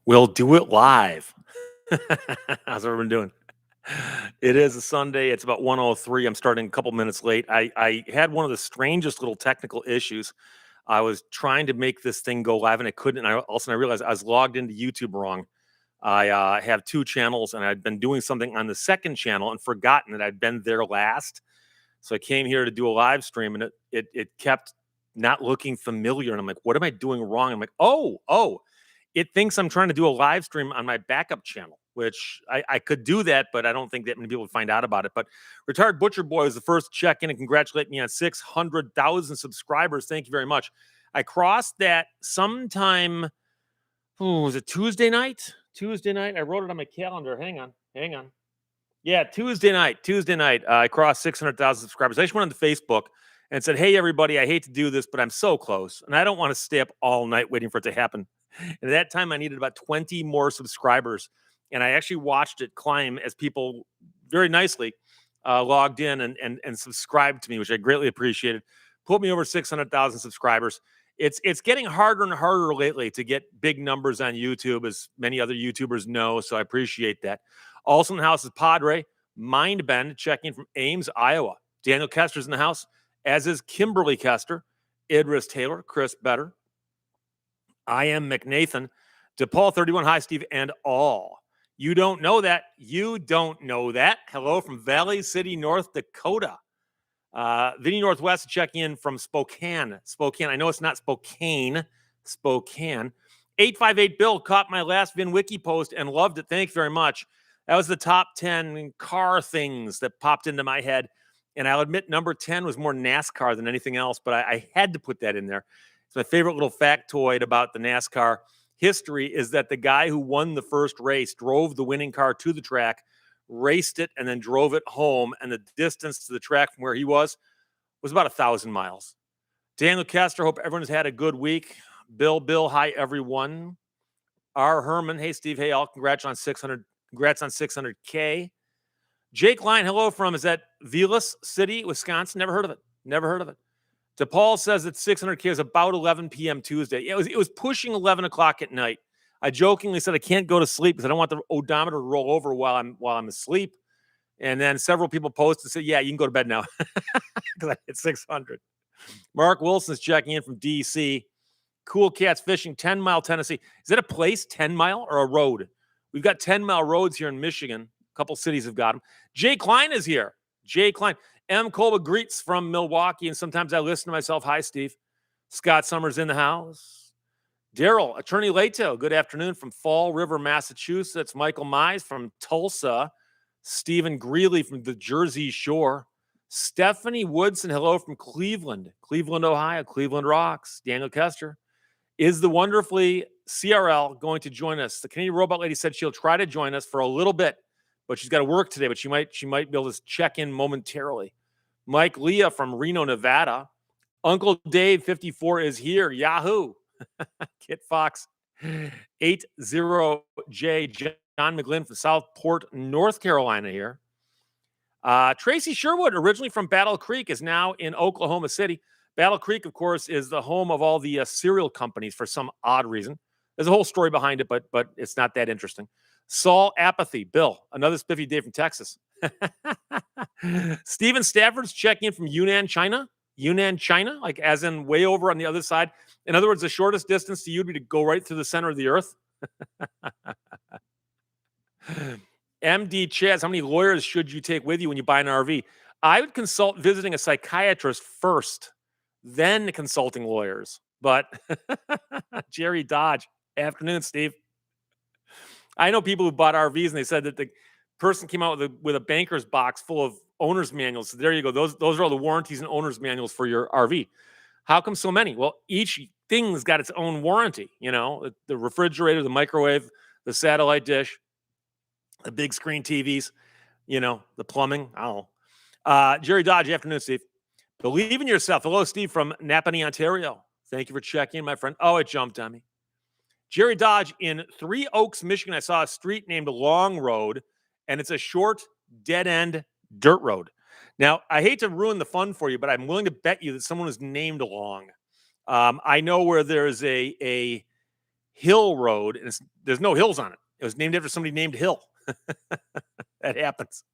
We'll do it live. How's everyone doing? It is a Sunday. It's about 1:03. I'm starting a couple minutes late. I had one of the strangest little technical issues. I was trying to make this thing go live and I couldn't. And I realized I was logged into YouTube wrong. I have two channels and I'd been doing something on the second channel and forgotten that I'd been there last. So I came here to do a live stream and it kept not looking familiar. And I'm like, what am I doing wrong? I'm like, oh, it thinks I'm trying to do a live stream on my backup channel, which I could do that, but I don't think that many people would find out about it. But Retired Butcher Boy was the first to check in and congratulate me on 600,000 subscribers. Thank you very much. I crossed that sometime, was it Tuesday night? Tuesday night. I wrote it on my calendar. Hang on. Yeah, Tuesday night, I crossed 600,000 subscribers. I just went on to Facebook and said, hey, everybody, I hate to do this, but I'm so close. And I don't want to stay up all night waiting for it to happen. And at that time, I needed about 20 more subscribers. And I actually watched it climb as people very nicely logged in and subscribed to me, which I greatly appreciated. Put me over 600,000 subscribers. It's getting harder and harder lately to get big numbers on YouTube, as many other YouTubers know. So I appreciate that. Also in the house is Padre, Mindbend, checking from Ames, Iowa. Daniel Kester's in the house, as is Kimberly Kester, Idris Taylor, Chris Better. I am McNathan, DePaul 31, hi, Steve, and all. You don't know that. You don't know that. Hello from Valley City, North Dakota. Vinny Northwest checking in from Spokane. I know it's not Spokane. 858 Bill caught my last VinWiki post and loved it. Thank you very much. That was the top 10 car things that popped into my head. And I'll admit number 10 was more NASCAR than anything else, but I had to put that in there. It's my favorite little factoid about the NASCAR history is that the guy who won the first race drove the winning car to the track, raced it, and then drove it home. And the distance to the track from where he was about 1,000 miles. Daniel Kester, hope everyone has had a good week. Bill, hi, everyone. R. Herman, hey, Steve, hey, all, congrats on 600K. Jake Line, hello from, is that Vilas City, Wisconsin? Never heard of it. DePaul says that 600K is about 11 p.m. Tuesday. It was pushing 11 o'clock at night. I jokingly said I can't go to sleep because I don't want the odometer to roll over while I'm asleep. And then several people posted and said, yeah, you can go to bed now because I hit 600. Mark Wilson's checking in from D.C. Cool Cats Fishing, 10 Mile, Tennessee. Is that a place, 10 Mile, or a road? We've got 10 Mile roads here in Michigan. A couple cities have got them. Jay Klein is here. Jay Klein. M. Colba greets from Milwaukee, and sometimes I listen to myself. Hi, Steve. Scott Summers in the house. Daryl, Attorney Lehto, good afternoon from Fall River, Massachusetts. Michael Mize from Tulsa. Stephen Greeley from the Jersey Shore. Stephanie Woodson, hello from Cleveland, Ohio. Cleveland rocks. Daniel Kester. Is the wonderfully CRL going to join us? The Canadian Robot Lady said she'll try to join us for a little bit, but she's got to work today, but she might be able to check in momentarily. Mike Leah from Reno, Nevada. Uncle Dave 54 is here. Yahoo. Kit Fox 80J. John McGlynn from Southport, North Carolina here. Tracy Sherwood, originally from Battle Creek, is now in Oklahoma City. Battle Creek, of course, is the home of all the cereal companies for some odd reason. There's a whole story behind it, but it's not that interesting. Saul Apathy, Bill, another spiffy day from Texas. Stephen Stafford's checking in from Yunnan, China, like as in way over on the other side. In other words, the shortest distance to you would be to go right through the center of the earth. MD Chaz, how many lawyers should you take with you when you buy an RV? I would consult visiting a psychiatrist first, then consulting lawyers. But Jerry Dodge, afternoon, Steve. I know people who bought RVs and they said that the person came out with a banker's box full of owner's manuals. So there you go. Those are all the warranties and owner's manuals for your RV. How come so many? Well, each thing's got its own warranty. You know, the refrigerator, the microwave, the satellite dish, the big screen TVs, you know, the plumbing. I don't know. Jerry Dodge, afternoon, Steve. Believe in yourself. Hello, Steve from Napanee, Ontario. Thank you for checking in, my friend. Oh, it jumped on me. Jerry Dodge, in Three Oaks, Michigan, I saw a street named Long Road, and it's a short, dead-end dirt road. Now, I hate to ruin the fun for you, but I'm willing to bet you that someone was named Long. I know where there's a Hill Road, and there's no hills on it. It was named after somebody named Hill. That happens.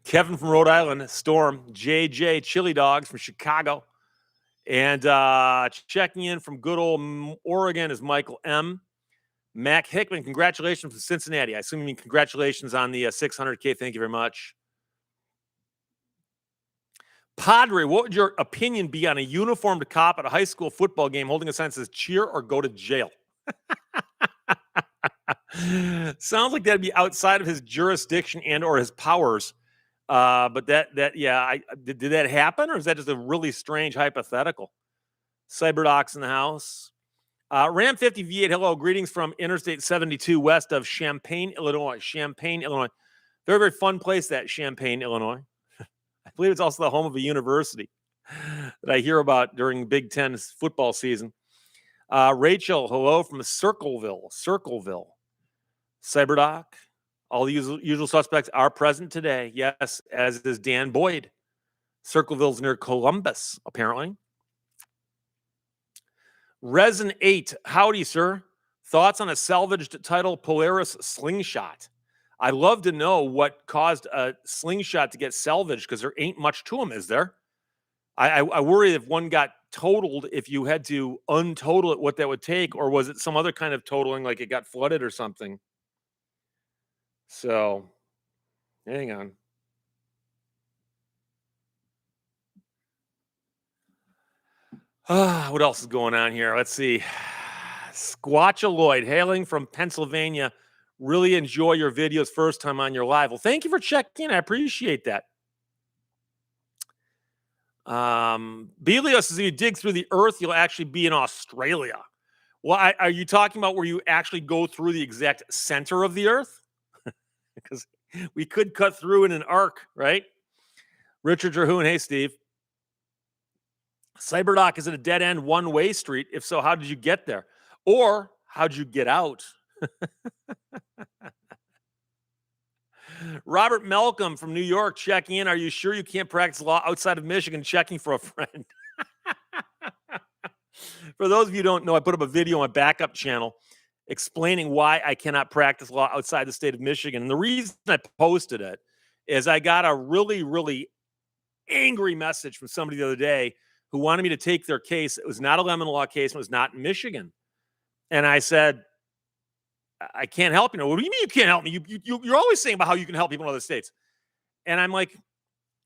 Kevin from Rhode Island, Storm, JJ, Chili Dogs from Chicago, and checking in from good old Oregon is Michael M. Mac Hickman, congratulations from Cincinnati. I assume you mean congratulations on the 600K. Thank you very much. Padre, what would your opinion be on a uniformed cop at a high school football game holding a sign that says cheer or go to jail? Sounds like that'd be outside of his jurisdiction and or his powers. But yeah, did that happen, or is that just a really strange hypothetical? Cyberdocs in the house. Ram 50 V8, hello, greetings from Interstate 72 west of Champaign, Illinois. Champaign, Illinois. Very, very fun place, that Champaign, Illinois. I believe it's also the home of a university that I hear about during Big Ten football season. Rachel, hello from Circleville. Cyberdoc, all the usual suspects are present today. Yes, as is Dan Boyd. Circleville's near Columbus, apparently. Resin 8, howdy, sir. Thoughts on a salvaged title Polaris slingshot? I'd love to know what caused a slingshot to get salvaged, because there ain't much to them, is there? I worry if one got totaled, if you had to untotal it, what that would take, or was it some other kind of totaling, like it got flooded or something? So, hang on. What else is going on here? Let's see. Squatchaloid, hailing from Pennsylvania. Really enjoy your videos first time on your live. Well, thank you for checking in. I appreciate that. Belios says if you dig through the earth, you'll actually be in Australia. Well, are you talking about where you actually go through the exact center of the earth? Because we could cut through in an arc, right? Richard Terhune, hey, Steve. Cyberdoc, is it a dead end one-way street? If so, how did you get there? Or how'd you get out? Robert Malcolm from New York checking in. Are you sure you can't practice law outside of Michigan? Checking for a friend. For those of you who don't know, I put up a video on my backup channel explaining why I cannot practice law outside the state of Michigan. And the reason I posted it is I got a really, really angry message from somebody the other day who wanted me to take their case. It was not a lemon law case. It was not in Michigan. And I said, I can't help you. What do you mean you can't help me? You're always saying about how you can help people in other states. And I'm like,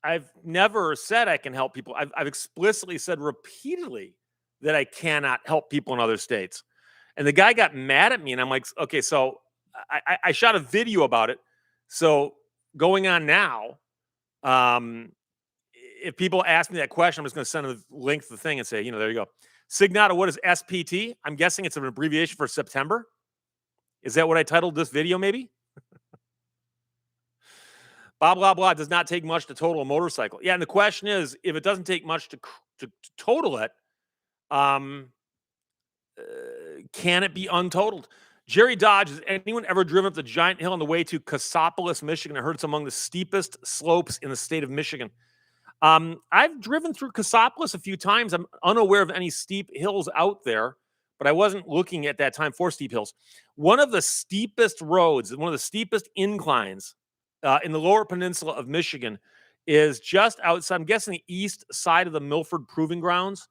I've never said I can help people. I've explicitly said repeatedly that I cannot help people in other states. And the guy got mad at me, and I'm like, okay, so I shot a video about it. So going on now, if people ask me that question, I'm just going to send a link to the thing and say, there you go. Signata, what is SPT? I'm guessing it's an abbreviation for September. Is that what I titled this video, maybe? Blah, blah, blah. It does not take much to total a motorcycle. Yeah, and the question is, if it doesn't take much to total it, can it be untotaled? Jerry Dodge, has anyone ever driven up the giant hill on the way to Cassopolis, Michigan? I heard it's among the steepest slopes in the state of Michigan. I've driven through Cassopolis a few times. I'm unaware of any steep hills out there, but I wasn't looking at that time for steep hills. One of the steepest roads, one of the steepest inclines in the lower peninsula of Michigan is just outside, I'm guessing, the east side of the Milford Proving Grounds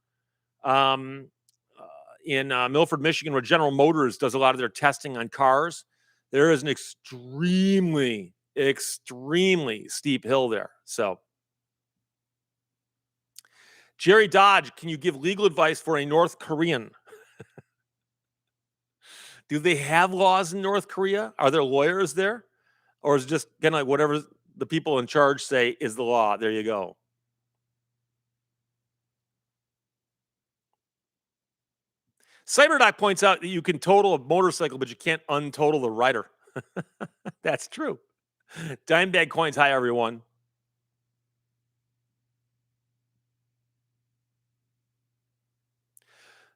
in Milford, Michigan, where General Motors does a lot of their testing on cars. There is an extremely, extremely steep hill there. So, Jerry Dodge, can you give legal advice for a North Korean? Do they have laws in North Korea? Are there lawyers there? Or is it just kind of like whatever the people in charge say is the law? There you go. Cyberdoc points out that you can total a motorcycle, but you can't untotal the rider. That's true. Dimebag Coins, hi, everyone.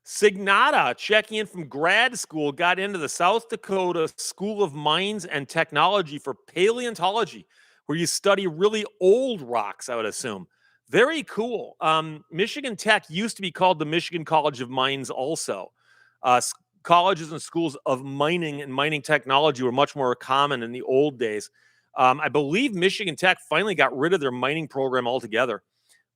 Signata, checking in from grad school, got into the South Dakota School of Mines and Technology for paleontology, where you study really old rocks, I would assume. Very cool. Michigan Tech used to be called the Michigan College of Mines also. Colleges and schools of mining and mining technology were much more common in the old days. I believe Michigan Tech finally got rid of their mining program altogether,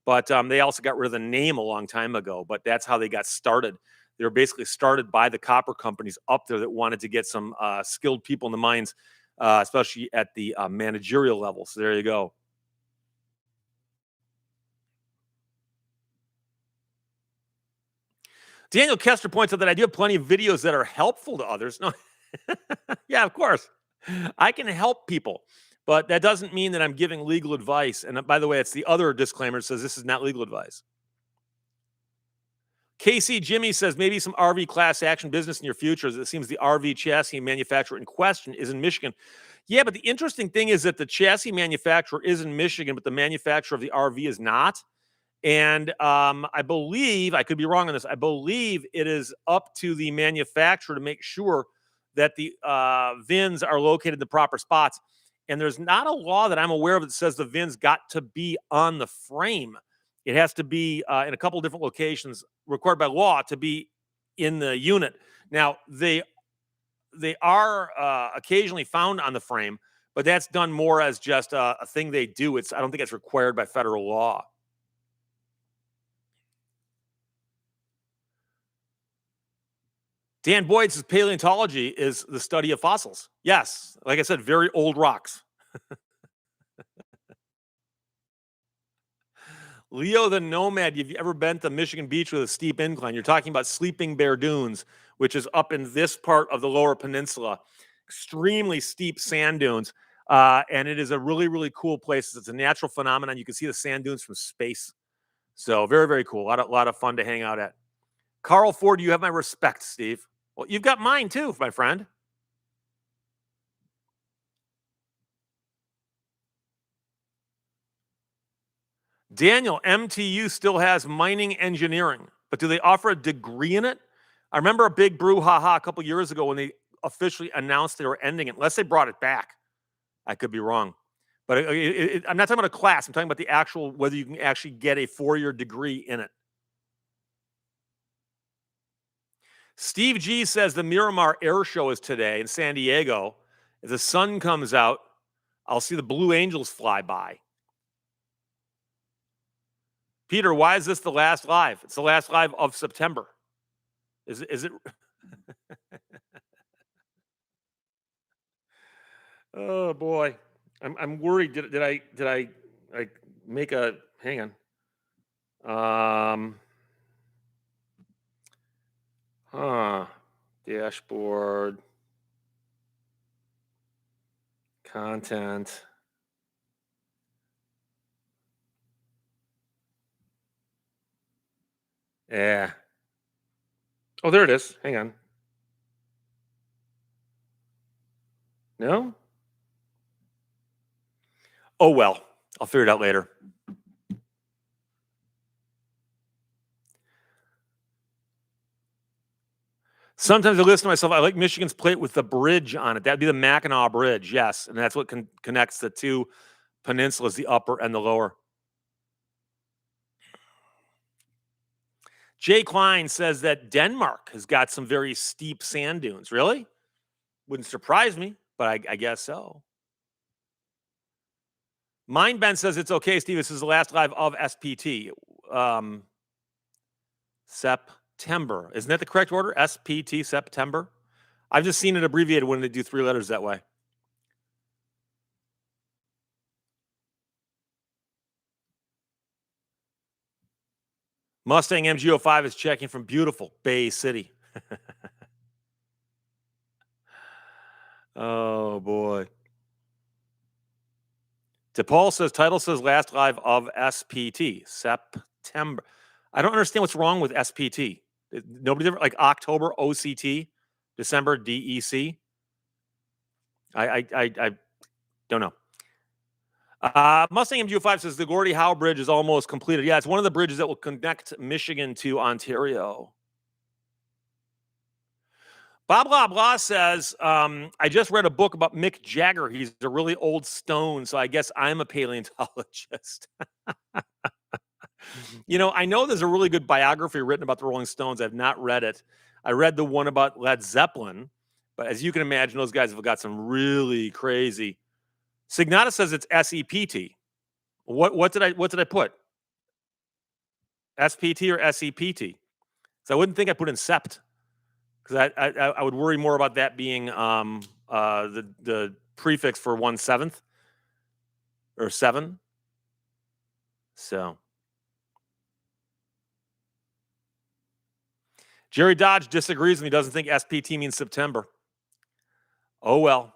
but they also got rid of the name a long time ago. But that's how they got started. They were basically started by the copper companies up there that wanted to get some skilled people in the mines, especially at the managerial level. So there you go. Daniel Kester points out that I do have plenty of videos that are helpful to others. No, yeah, of course. I can help people, but that doesn't mean that I'm giving legal advice. And by the way, it's the other disclaimer that says this is not legal advice. KC Jimmy says maybe some RV class action business in your future. As it seems the RV chassis manufacturer in question is in Michigan. Yeah, but the interesting thing is that the chassis manufacturer is in Michigan, but the manufacturer of the RV is not. And I believe, I could be wrong on this, I believe it is up to the manufacturer to make sure that the VINs are located in the proper spots. And there's not a law that I'm aware of that says the VINs got to be on the frame. It has to be in a couple of different locations required by law to be in the unit. Now, they are occasionally found on the frame, but that's done more as just a thing they do. I don't think it's required by federal law. Dan Boyd says paleontology is the study of fossils. Yes, like I said, very old rocks. Leo the Nomad, have you ever been to Michigan Beach with a steep incline? You're talking about Sleeping Bear Dunes, which is up in this part of the lower peninsula. Extremely steep sand dunes. And it is a really, really cool place. It's a natural phenomenon. You can see the sand dunes from space. So very, very cool. A lot of fun to hang out at. Carl Ford, you have my respect, Steve. Well, you've got mine too, my friend. Daniel, MTU still has mining engineering, but do they offer a degree in it? I remember a big brouhaha a couple years ago when they officially announced they were ending it, unless they brought it back. I could be wrong. But I'm not talking about a class. I'm talking about the actual, whether you can actually get a 4-year degree in it. Steve G says the Miramar Air Show is today in San Diego. If the sun comes out, I'll see the Blue Angels fly by. Peter, why is this the last live? It's the last live of September. Is it? Oh boy, I'm worried. Did I make a? Hang on. Dashboard, content. Yeah. Oh, there it is. Hang on. No? Oh, well. I'll figure it out later. Sometimes I listen to myself. I like Michigan's plate with the bridge on it. That'd be the Mackinac Bridge, yes. And that's what connects the two peninsulas, the upper and the lower. Jay Klein says that Denmark has got some very steep sand dunes. Really? Wouldn't surprise me, but I guess so. Mindbend says it's okay, Steve. This is the last live of SPT. September. Isn't that the correct order? SPT, September? I've just seen it abbreviated when they do 3 letters that way. Mustang MG05 is checking from beautiful Bay City. Oh, boy. DePaul says, title says last live of SPT, September. I don't understand what's wrong with SPT. Nobody's ever, like October, OCT, December, DEC. I don't know. Mustang MG05 says the Gordie Howe Bridge is almost completed. Yeah, it's one of the bridges that will connect Michigan to Ontario. Bob Blah Blah says, I just read a book about Mick Jagger. He's a really old stone, so I guess I'm a paleontologist. You know, I know there's a really good biography written about the Rolling Stones. I've not read it. I read the one about Led Zeppelin, but as you can imagine, those guys have got some really crazy. Signata says it's SEPT. What did I put? SPT or SEPT? So I wouldn't think I put in sept because I would worry more about that being the prefix for 1/7 or 7. So Jerry Dodge disagrees with me. Doesn't think SPT means September. Oh well.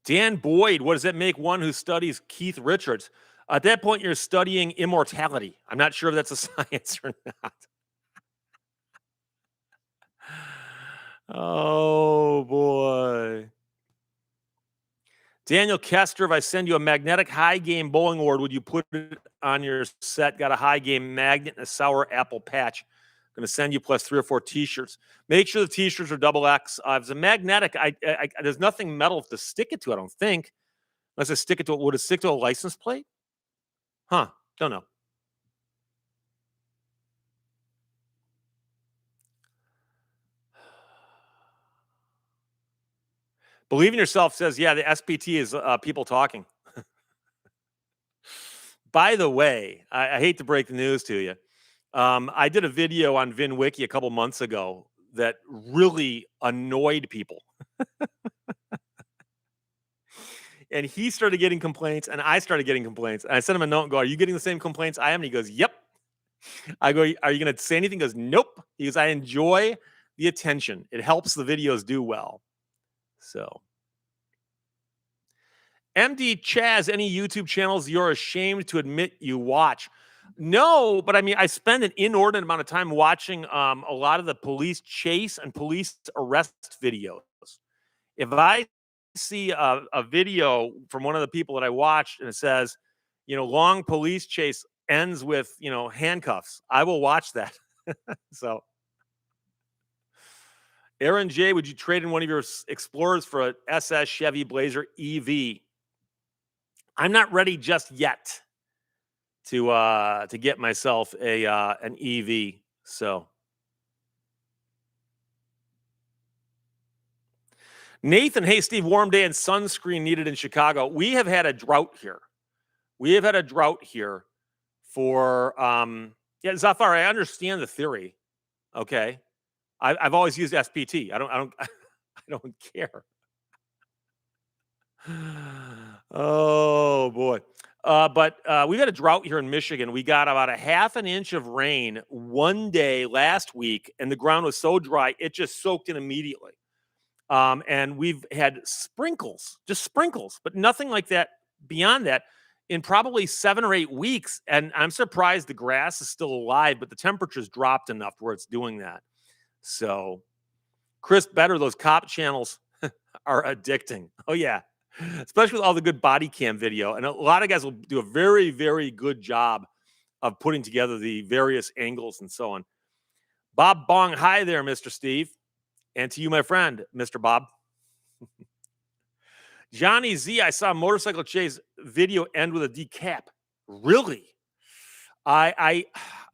Dan Boyd, what does that make one who studies Keith Richards? At that point, you're studying immortality. I'm not sure if that's a science or not. Oh boy. Daniel Kester, if I send you a magnetic high game bowling award, would you put it on your set? Got a high game magnet and a sour apple patch. Going to send you plus 3 or 4 t-shirts. Make sure the t-shirts are double X. If it's a magnetic, there's nothing metal to stick it to, I don't think. Unless I stick it to it. Would it stick to a license plate? Huh. Don't know. Believe in yourself says, yeah, the SPT is people talking. By the way, I hate to break the news to you. I did a video on VinWiki a couple months ago that really annoyed people. And he started getting complaints, and I started getting complaints. And I sent him a note and go, "Are you getting the same complaints I am?" And he goes, "Yep." I go, "Are you going to say anything?" He goes, "Nope." He goes, "I enjoy the attention. It helps the videos do well." So, MD Chaz, any YouTube channels you're ashamed to admit you watch? No, but I mean, I spend an inordinate amount of time watching a lot of the police chase and police arrest videos. If I see a video from one of the people that I watched and it says, long police chase ends with, handcuffs, I will watch that. So, Aaron J, would you trade in one of your Explorers for an SS Chevy Blazer EV? I'm not ready just yet to get myself an EV. So, Nathan, hey Steve, warm day and sunscreen needed in Chicago. We have had a drought here. For yeah, Zafar. I understand the theory. Okay, I've always used SPT. I don't care. Oh boy. But we've had a drought here in Michigan. We got about a half an inch of rain one day last week, and the ground was so dry it just soaked in immediately. And we've had sprinkles, just sprinkles, but nothing like that beyond that in probably 7 or 8 weeks. And I'm surprised the grass is still alive, but the temperature's dropped enough where it's doing that. So, Chris, better those cop channels are addicting. Oh yeah, especially with all the good body cam video, and a lot of guys will do a very, very good job of putting together the various angles and so on. Bob Bong, hi there, Mr. Steve, and to you, my friend, Mr. Bob. Johnny Z, I saw a motorcycle chase video end with a decap. Really? I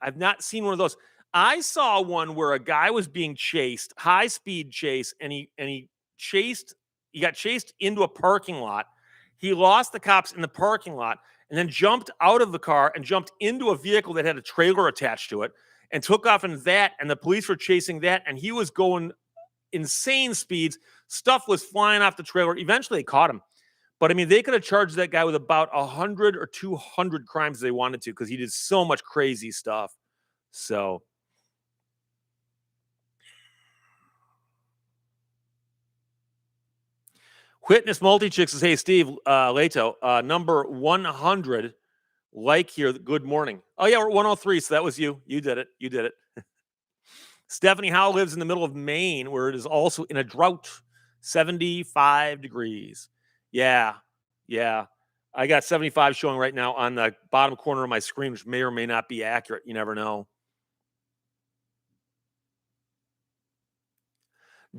I've not seen one of those. I saw one where a guy was being chased, high speed chase, and he got chased into a parking lot. He lost the cops in the parking lot and then jumped out of the car and jumped into a vehicle that had a trailer attached to it and took off in that, and the police were chasing that, and he was going insane speeds. Stuff was flying off the trailer. Eventually they caught him. But I mean, they could have charged that guy with about 100 or 200 crimes they wanted to because he did so much crazy stuff. So, Witness Multi-Chick says, hey, Steve, Lehto, number 100, like here, good morning. Oh, yeah, we're 103, so that was you. You did it. You did it. Stephanie Howe lives in the middle of Maine, where it is also in a drought, 75 degrees. Yeah. I got 75 showing right now on the bottom corner of my screen, which may or may not be accurate. You never know.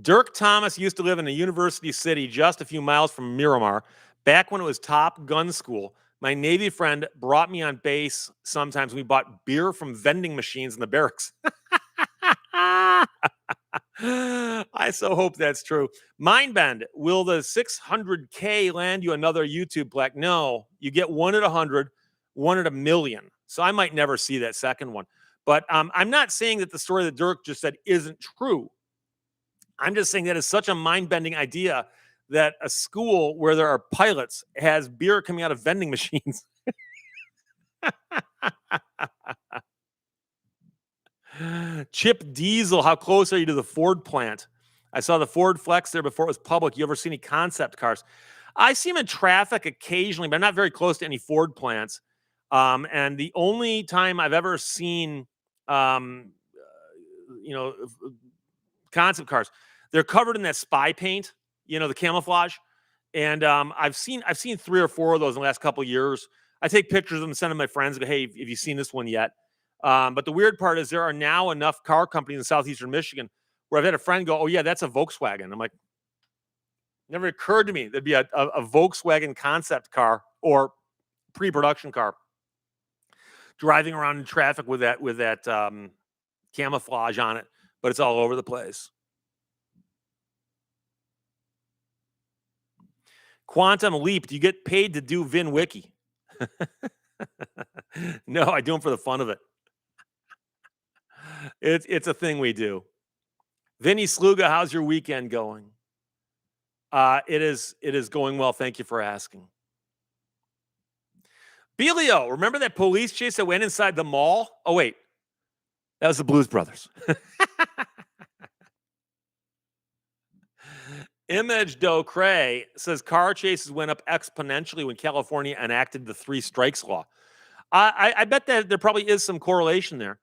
Dirk Thomas used to live in a university city just a few miles from Miramar, back when it was Top Gun School. My Navy friend brought me on base sometimes. We bought beer from vending machines in the barracks. I so hope that's true. Mindbend, will the 600K land you another YouTube plaque? No, you get one at 100, one at a million. So I might never see that second one. But I'm not saying that the story that Dirk just said isn't true. I'm just saying that is such a mind-bending idea that a school where there are pilots has beer coming out of vending machines. Chip Diesel, how close are you to the Ford plant? I saw the Ford Flex there before it was public. You ever see any concept cars? I see them in traffic occasionally, but I'm not very close to any Ford plants. And the only time I've ever seen, um, you know, concept cars, they're covered in that spy paint, the camouflage. And I've seen 3 or 4 of those in the last couple of years. I take pictures of them, send them to my friends, and go, hey, have you seen this one yet? But the weird part is there are now enough car companies in southeastern Michigan where I've had a friend go, oh, yeah, that's a Volkswagen. I'm like, never occurred to me there'd be a Volkswagen concept car or pre-production car driving around in traffic with that camouflage on it, but it's all over the place. Quantum Leap, do you get paid to do VinWiki? No, I do them for the fun of it. It's a thing we do. Vinny Sluga, how's your weekend going? It is going well. Thank you for asking. Belio, remember that police chase that went inside the mall? Oh, wait. That was the Blues Brothers. Image Do Cray says car chases went up exponentially when California enacted the 3 strikes law. I bet that there probably is some correlation there.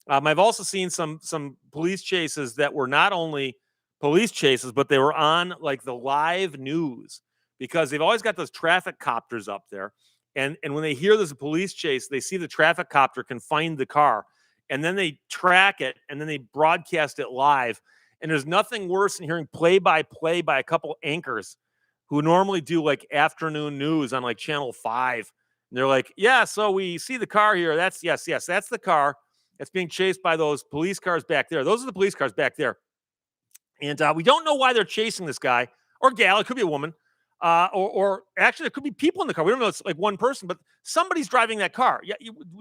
I've also seen some police chases that were not only police chases, but they were on like the live news because they've always got those traffic copters up there. And when they hear there's a police chase, they see the traffic copter can find the car, and then they track it and then they broadcast it live. And there's nothing worse than hearing play by play by a couple anchors who normally do like afternoon news on like Channel 5. And they're like, yeah, so we see the car here. That's yes, that's the car that's being chased by those police cars back there. Those are the police cars back there. And we don't know why they're chasing this guy or gal. It could be a woman. Or actually, it could be people in the car. We don't know. It's like one person, but somebody's driving that car. Yeah,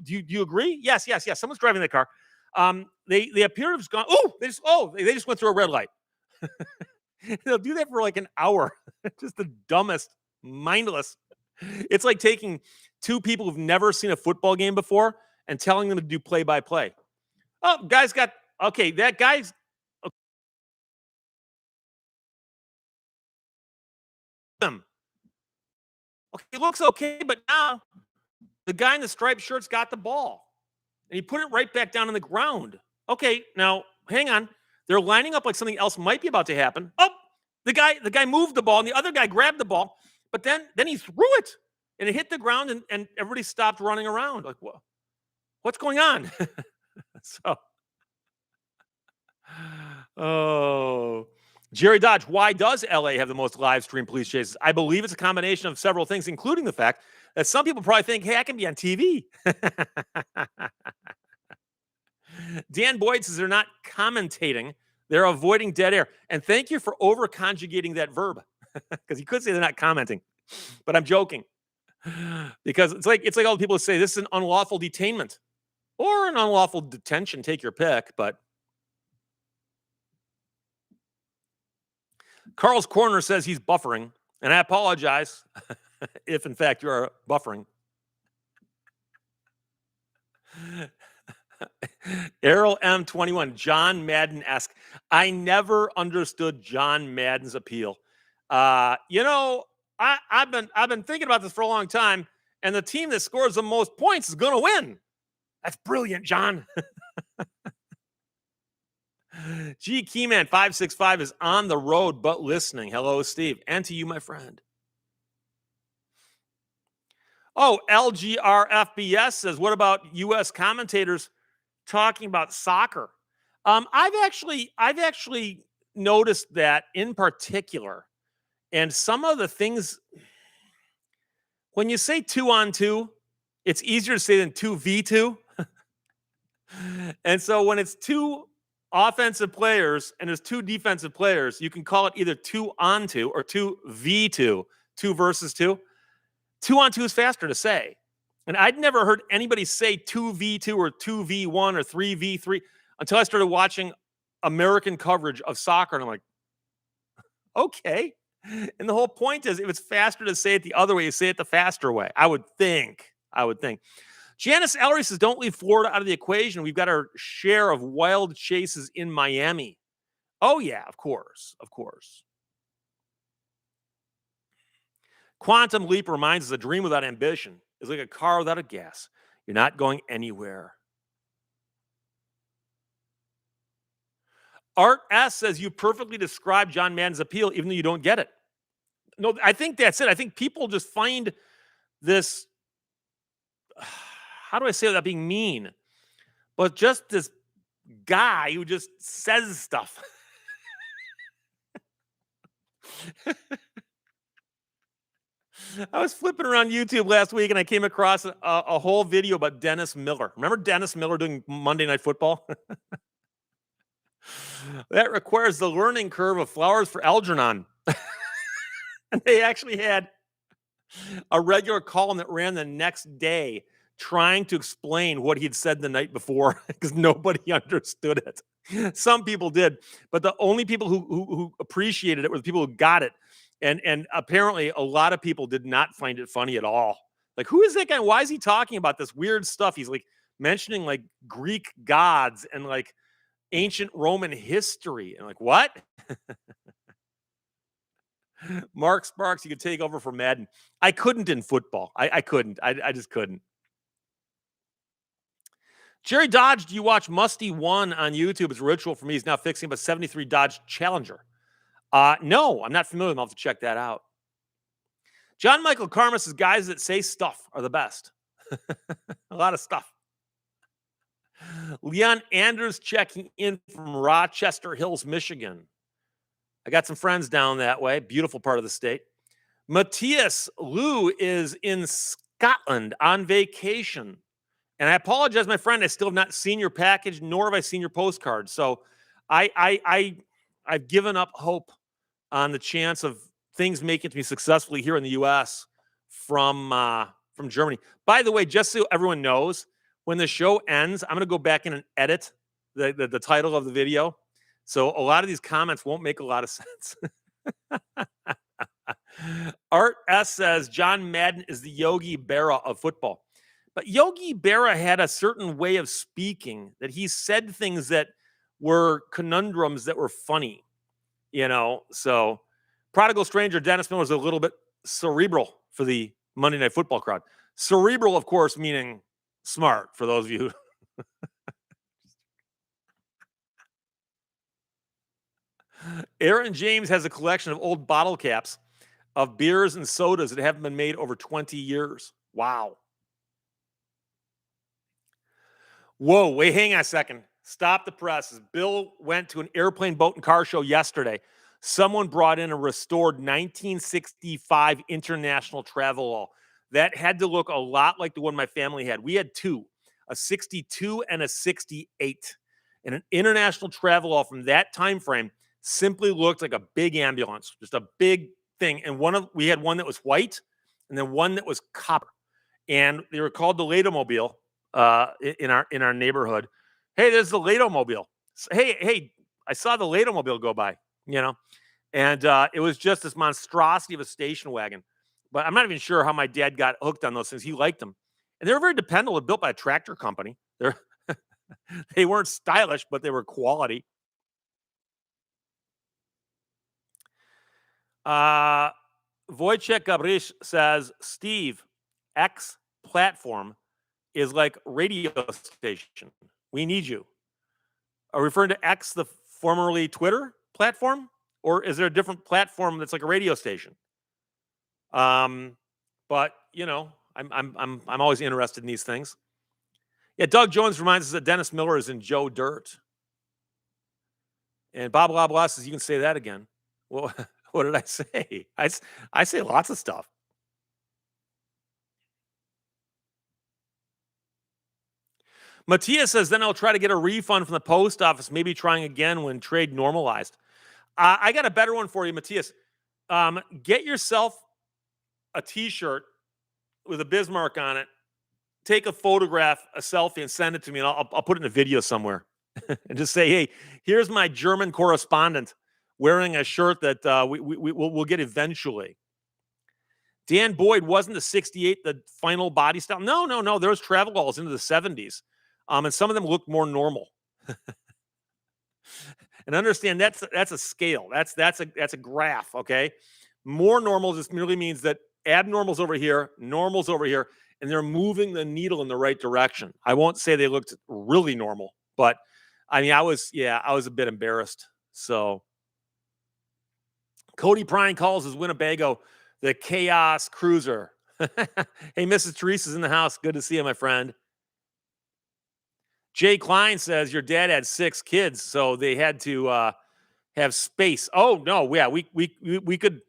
do you agree? Yes. Someone's driving that car. They appear to have gone. They just went through a red light. They'll do that for like an hour. Just the dumbest, mindless. It's like taking 2 people who've never seen a football game before and telling them to do play by play. Oh, guy's got okay. That guy's them. Okay, it looks okay, but now the guy in the striped shirt's got the ball, and he put it right back down on the ground. Okay, now hang on. They're lining up like something else might be about to happen. Oh, the guy moved the ball, and the other guy grabbed the ball, but then he threw it, and it hit the ground, and everybody stopped running around. Like, what's going on? So, oh. Jerry Dodge, why does LA have the most live stream police chases? I believe it's a combination of several things, including the fact that some people probably think, hey, I can be on TV. Dan Boyd says they're not commentating, they're avoiding dead air. And thank you for over conjugating that verb because you could say they're not commenting, but I'm joking because it's like all the people who say this is an unlawful detainment or an unlawful detention. Take your pick, but. Carl's Corner says he's buffering, and I apologize if, in fact, you are buffering. Errol M21, John Madden-esque. I never understood John Madden's appeal. I've been thinking about this for a long time, and the team that scores the most points is going to win. That's brilliant, John. G Keyman 565 is on the road but listening. Hello, Steve. And to you, my friend. Oh, LGRFBS says, what about U.S. commentators talking about soccer? I've actually noticed that in particular. And some of the things, When you say 2-on-2, it's easier to say than 2v2. And so when it's two offensive players and there's two defensive players, you can call it either 2-on-2 or 2v2, 2 versus 2. 2-on-2 is faster to say. And I'd never heard anybody say 2v2 or 2v1 or 3v3 until I started watching American coverage of soccer. And I'm like, okay. And the whole point is if it's faster to say it the other way, you say it the faster way. I would think. Janice Ellery says, don't leave Florida out of the equation. We've got our share of wild chases in Miami. Oh, yeah, of course. Quantum Leap reminds us a dream without ambition is like a car without a gas. You're not going anywhere. Art S says, you perfectly describe John Madden's appeal, even though you don't get it. No, I think that's it. I think people just find this, how do I say without being mean? But just this guy who just says stuff. I was flipping around YouTube last week and I came across a whole video about Dennis Miller. Remember Dennis Miller doing Monday Night Football? That requires the learning curve of Flowers for Algernon. And they actually had a regular column that ran the next day trying to explain what he'd said the night before because nobody understood it. Some people did, but the only people who appreciated it were the people who got it. And apparently a lot of people did not find it funny at all. Like, who is that guy? Why is he talking about this weird stuff? He's like mentioning like Greek gods and like ancient Roman history. And like, what? Mark Sparks, you could take over for Madden. I couldn't in football. I couldn't. I just couldn't. Jerry Dodge, do you watch Musty One on YouTube? It's a ritual for me. He's now fixing up a 73 Dodge Challenger. No, I'm not familiar with him. I'll have to check that out. John Michael Karma says, guys that say stuff are the best. A lot of stuff. Leon Anders checking in from Rochester Hills, Michigan. I got some friends down that way. Beautiful part of the state. Matthias Lou is in Scotland on vacation. And I apologize, my friend. I still have not seen your package, nor have I seen your postcard. So I've given up hope on the chance of things making it to me successfully here in the U.S. from Germany. By the way, just so everyone knows, when the show ends, I'm going to go back in and edit the title of the video. So a lot of these comments won't make a lot of sense. Art S says, John Madden is the Yogi Berra of football. But Yogi Berra had a certain way of speaking that he said things that were conundrums that were funny, you know. So Prodigal Stranger Dennis Miller is a little bit cerebral for the Monday Night Football crowd. Cerebral, of course, meaning smart for those of you. Aaron James has a collection of old bottle caps of beers and sodas that haven't been made over 20 years. Wow. Whoa, wait, hang on a second. Stop the presses. Bill went to an airplane, boat, and car show yesterday. Someone brought in a restored 1965 International Travelall. That had to look a lot like the one my family had. We had two, a 62 and a 68. And an International Travelall from that time frame simply looked like a big ambulance, just a big thing. And we had one that was white and then one that was copper. And they were called the Lehto Mobile in our neighborhood. Hey, there's the Lehto Mobile. Hey, I saw the Lehto Mobile go by, you know. And it was just this monstrosity of a station wagon. But I'm not even sure how my dad got hooked on those things. He liked them. And they were very dependable. Built by a tractor company. They weren't stylish, but they were quality. Wojciech Gabrish says, Steve, X platform is like radio station. We need you. Are we referring to X, the formerly Twitter platform? Or is there a different platform that's like a radio station? But you know, I'm always interested in these things. Yeah, Doug Jones reminds us that Dennis Miller is in Joe Dirt. And Bob Loblaw says, you can say that again. Well, what did I say? I say lots of stuff. Matthias says, then I'll try to get a refund from the post office, maybe trying again when trade normalized. I got a better one for you, Matthias. Get yourself a T-shirt with a Bismarck on it. Take a photograph, a selfie, and send it to me, and I'll put it in a video somewhere, and just say, "Hey, here's my German correspondent wearing a shirt that we'll get eventually." Dan Boyd wasn't the '68 the final body style. No, no, no. There was travel balls into the '70s, and some of them looked more normal. And understand that's a scale. That's a graph. Okay, more normal just merely means that abnormals over here, normals over here, and they're moving the needle in the right direction. I won't say they looked really normal, but I mean, I was a bit embarrassed. So Cody Prine calls his Winnebago the Chaos Cruiser. Hey, Mrs. Teresa's in the house. Good to see you, my friend. Jay Klein says your dad had 6 kids, so they had to have space. Oh no, yeah, we could.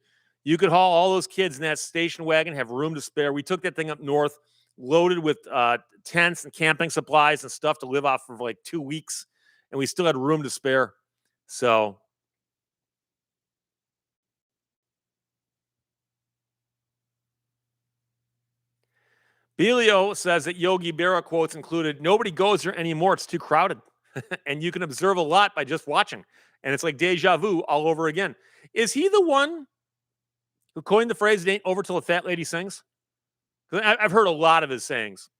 You could haul all those kids in that station wagon, have room to spare. We took that thing up north, loaded with tents and camping supplies and stuff to live off for like 2 weeks, and we still had room to spare. So Belio says that Yogi Berra quotes included, "Nobody goes there anymore. It's too crowded." And you can observe a lot by just watching. And it's like deja vu all over again. Is he the one who coined the phrase, "It ain't over till a fat lady sings"? 'Cause I've heard a lot of his sayings.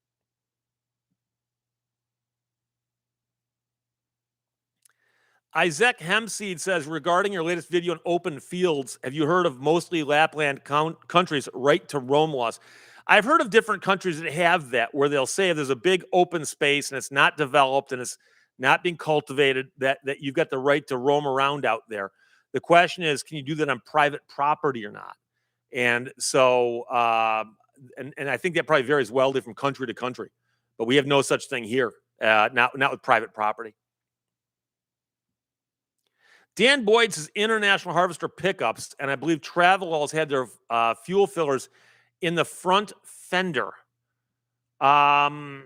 Isaac Hemseed says, regarding your latest video on open fields, have you heard of mostly Lapland countries' right to roam laws? I've heard of different countries that have that, where they'll say if there's a big open space and it's not developed and it's not being cultivated, that you've got the right to roam around out there. The question is, can you do that on private property or not? And so, and I think that probably varies wildly from country to country, but we have no such thing here, not with private property. Dan Boyd says International Harvester pickups, and I believe Travelall's had their fuel fillers in the front fender. I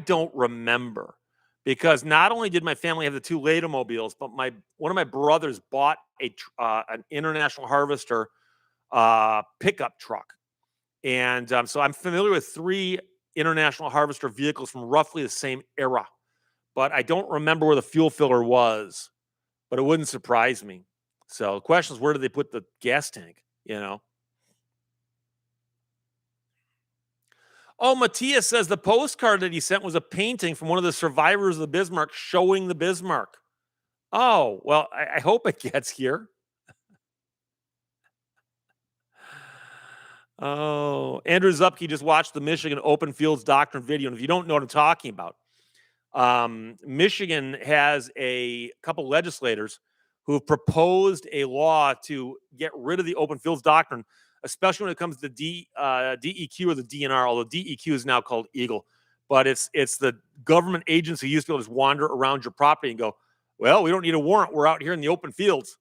don't remember, because not only did my family have the 2 Lehto mobiles, but one of my brothers bought an International Harvester pickup truck, and so I'm familiar with 3 International Harvester vehicles from roughly the same era, but I don't remember where the fuel filler was. But it wouldn't surprise me. So the question is, where do they put the gas tank? You know. Oh, Matthias says the postcard that he sent was a painting from one of the survivors of the Bismarck showing the Bismarck. Oh, well, I hope it gets here. Oh, Andrew Zupke just watched the Michigan Open Fields Doctrine video. And if you don't know what I'm talking about, Michigan has a couple legislators who have proposed a law to get rid of the open fields doctrine, especially when it comes to DEQ or the DNR, although DEQ is now called Eagle. But it's the government agency used to be able to just wander around your property and go, well, we don't need a warrant. We're out here in the open fields.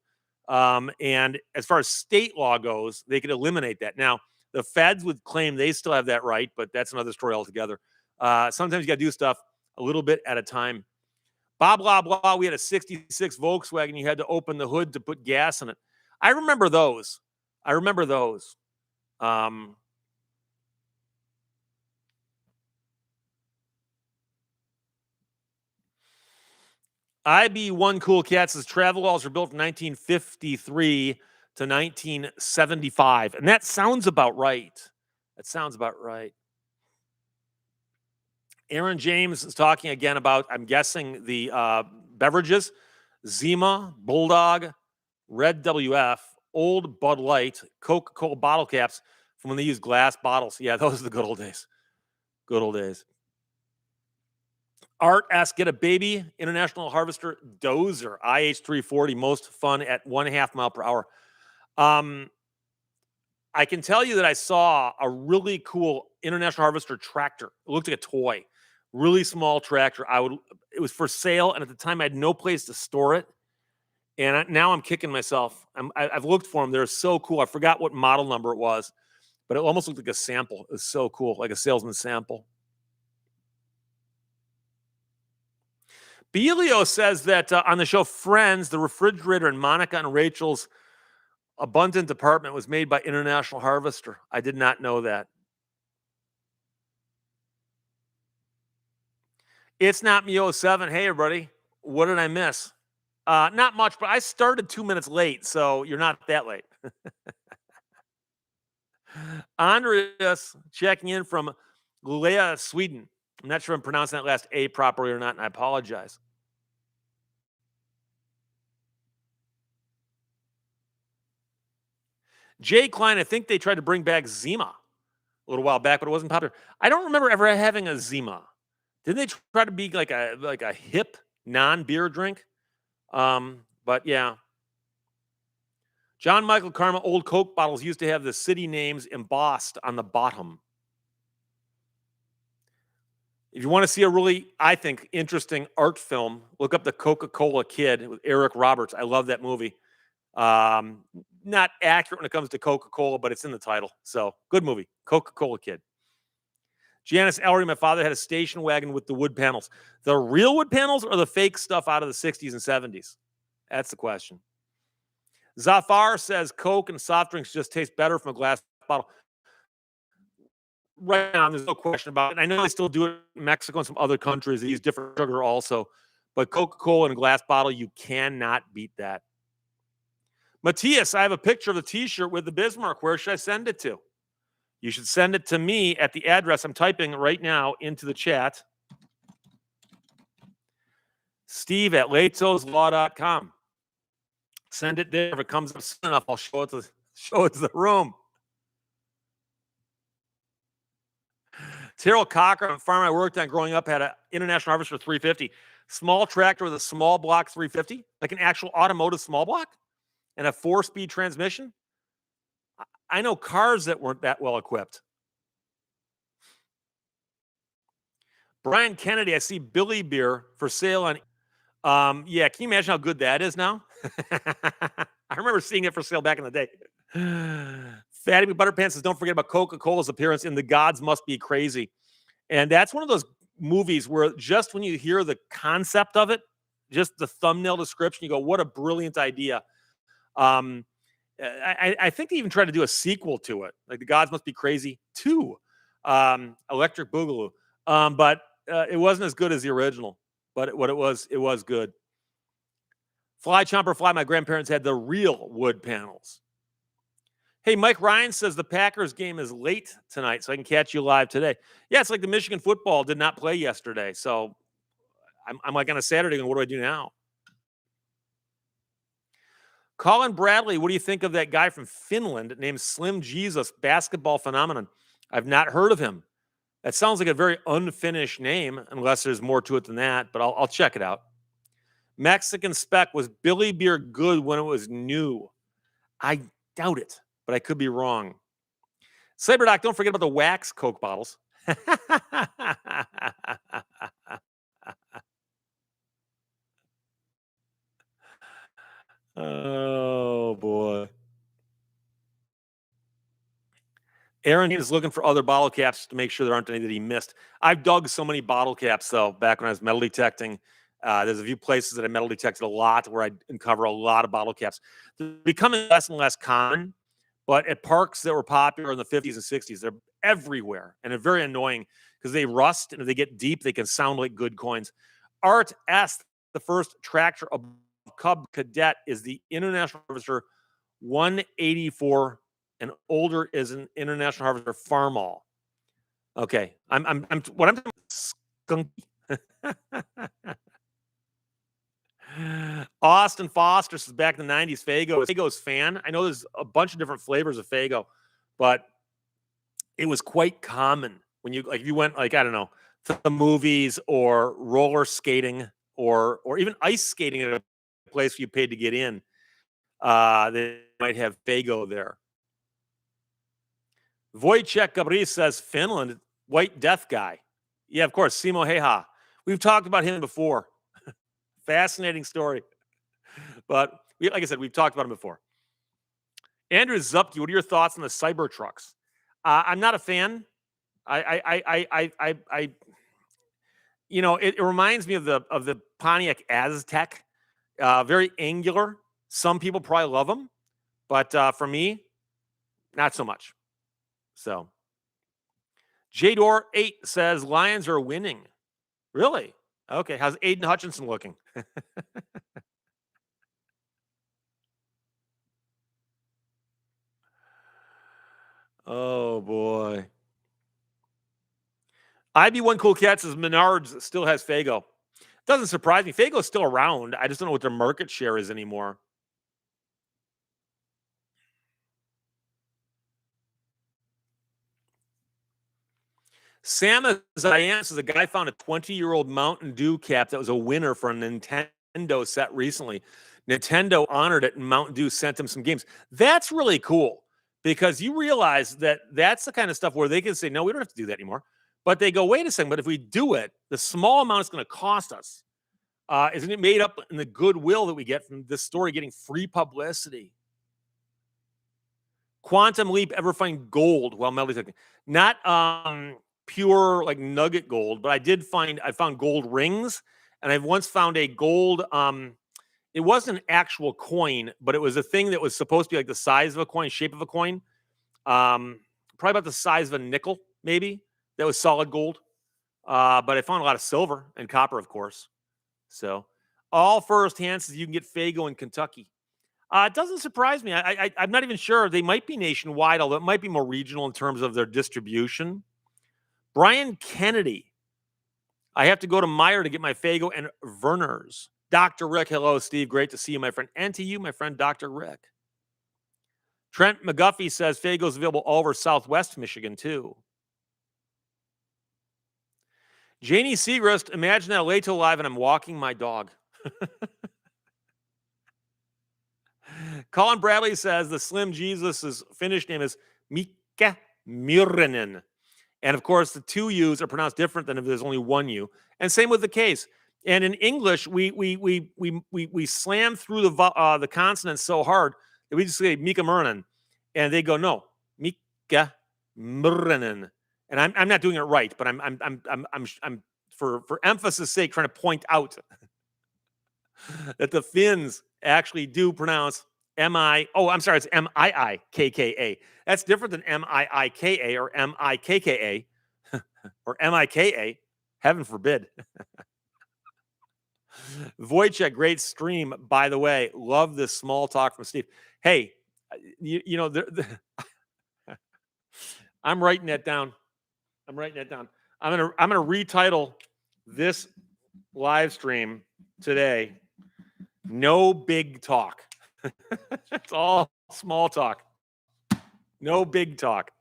And as far as state law goes, they could eliminate that. Now, the feds would claim they still have that right, but that's another story altogether. Sometimes you got to do stuff a little bit at a time. Blah, blah, blah. We had a 66 Volkswagen. You had to open the hood to put gas in it. I remember those. IB1 Cool Cat says travel laws were built from 1953 to 1975. And that sounds about right. Aaron James is talking again about, I'm guessing, the beverages. Zima, Bulldog, Red WF, Old Bud Light, Coca-Cola bottle caps from when they used glass bottles. Yeah, those are the good old days. Art asks, get a baby International Harvester Dozer, IH340, most fun at 1.5 mile per hour. I can tell you that I saw a really cool International Harvester tractor. It looked like a toy, really small tractor. It was for sale, and at the time I had no place to store it. And now I'm kicking myself. I've looked for them. They're so cool. I forgot what model number it was, but it almost looked like a sample. It was so cool, like a salesman sample. Belio says that on the show Friends, the refrigerator in Monica and Rachel's abundant apartment was made by International Harvester. I did not know that. It's not me 07. Hey, everybody. What did I miss? Not much, but I started 2 minutes late, so you're not that late. Andreas checking in from Luleå, Sweden. I'm not sure I'm pronouncing that last A properly or not, and I apologize. Jay Klein, I think they tried to bring back Zima a little while back, but it wasn't popular. I don't remember ever having a Zima. Didn't they try to be like a hip non-beer drink? But yeah. John Michael Karma old Coke bottles used to have the city names embossed on the bottom. If you want to see a really, I think, interesting art film, look up the Coca-Cola Kid with Eric Roberts. I love that movie. Not accurate when it comes to Coca-Cola, but it's in the title. So good movie, Coca-Cola Kid. Janice Ellery, my father had a station wagon with the wood panels. The real wood panels or the fake stuff out of the 60s and 70s? That's the question. Zafar says Coke and soft drinks just taste better from a glass bottle. Right now, there's no question about it. I know they still do it in Mexico and some other countries. They use different sugar also. But Coca-Cola in a glass bottle, you cannot beat that. Matthias, I have a picture of the T-shirt with the Bismarck. Where should I send it to? You should send it to me at the address I'm typing right now into the chat. Steve at Lehto'sLaw.com. Send it there. If it comes up soon enough, I'll show it to the room. Terrell Cocker on a farm I worked on growing up had an International Harvester 350. Small tractor with a small block 350, like an actual automotive small block, and a 4-speed transmission. I know cars that weren't that well equipped. Brian Kennedy, I see Billy Beer for sale on. Yeah, can you imagine how good that is now? I remember seeing it for sale back in the day. Fatty Butterpants says, don't forget about Coca-Cola's appearance in The Gods Must Be Crazy. And that's one of those movies where just when you hear the concept of it, just the thumbnail description, you go, what a brilliant idea. I think they even tried to do a sequel to it, like The Gods Must Be Crazy 2, Electric Boogaloo. But it wasn't as good as the original. But it was good. Fly Chomper Fly, my grandparents had the real wood panels. Hey, Mike Ryan says the Packers game is late tonight, so I can catch you live today. Yeah, it's like the Michigan football did not play yesterday. So I'm like on a Saturday going, what do I do now? Colin Bradley, what do you think of that guy from Finland named Slim Jesus, basketball phenomenon? I've not heard of him. That sounds like a very unfinished name, unless there's more to it than that, but I'll check it out. Mexican Spec, was Billy Beer good when it was new? I doubt it, but I could be wrong. Saberdoc, don't forget about the wax Coke bottles. Oh, boy. Aaron is looking for other bottle caps to make sure there aren't any that he missed. I've dug so many bottle caps, though, back when I was metal detecting. There's a few places that I metal detected a lot where I uncover a lot of bottle caps. They're becoming less and less common, but at parks that were popular in the 50s and 60s, they're everywhere. And they're very annoying because they rust, and if they get deep, they can sound like good coins. Art S, the first tractor of Cub Cadet, is the International Harvester 184, and older is an International Harvester Farmall. Okay, I'm what I'm skunky. Austin Foster says back in the 90s, Fago's fan. I know there's a bunch of different flavors of Fago, but it was quite common when you if you went I don't know, to the movies or roller skating or even ice skating at a place where you paid to get in. They might have Fago there. Wojciech Gabriel says Finland, White Death guy. Yeah, of course, Simo Heha. We've talked about him before. Fascinating story. But like I said, we've talked about him before. Andrew Zupke, what are your thoughts on the Cybertrucks? I'm not a fan. I it reminds me of the Pontiac Aztec. Very angular. Some people probably love them, but for me, not so much. So Jador8 says Lions are winning. Really? Okay. How's Aiden Hutchinson looking? Oh boy. IB1 Cool Cat says Menards still has Fago. Doesn't surprise me. Fago's still around. I just don't know what their market share is anymore. Sam as I am says a guy found a 20-year-old Mountain Dew cap that was a winner for a Nintendo set recently. Nintendo honored it and Mountain Dew sent him some games. That's really cool because you realize that that's the kind of stuff where they can say, no, we don't have to do that anymore. But they go, wait a second, but if we do it, the small amount it's going to cost us. Isn't it made up in the goodwill that we get from this story getting free publicity? Quantum Leap ever find gold while melting? Not pure like nugget gold, but I found gold rings, and I've once found a gold. It wasn't an actual coin, but it was a thing that was supposed to be like the size of a coin, shape of a coin. Probably about the size of a nickel, maybe. That was solid gold. But I found a lot of silver and copper, of course. So all first hand says you can get Fago in Kentucky. It doesn't surprise me. I'm not even sure. They might be nationwide, although it might be more regional in terms of their distribution. Brian Kennedy. I have to go to Meyer to get my Fago and Verner's. Dr. Rick, hello, Steve. Great to see you, my friend. And to you, my friend, Dr. Rick. Trent McGuffey says Fago's available all over Southwest Michigan, too. Janie Segrist, imagine that Lehto live and I'm walking my dog. Colin Bradley says the Slim Jesus' Finnish name is Mika Myrinen. And of course, the two U's are pronounced different than if there's only one U. And same with the case. And in English, we slam through the consonants so hard that we just say Mika Myrinen. And they go, no, Mika Myrinen. And I'm not doing it right, but I'm for emphasis sake trying to point out that the Finns actually do pronounce M-I. Oh, I'm sorry, it's M-I-I-K-K-A. That's different than M-I-I-K-A or M-I-K-K-A or M-I-K-A. Heaven forbid. Wojciech, great stream, by the way. Love this small talk from Steve. Hey, I'm writing that down. I'm gonna retitle this live stream today. No big talk. It's all small talk. No big talk.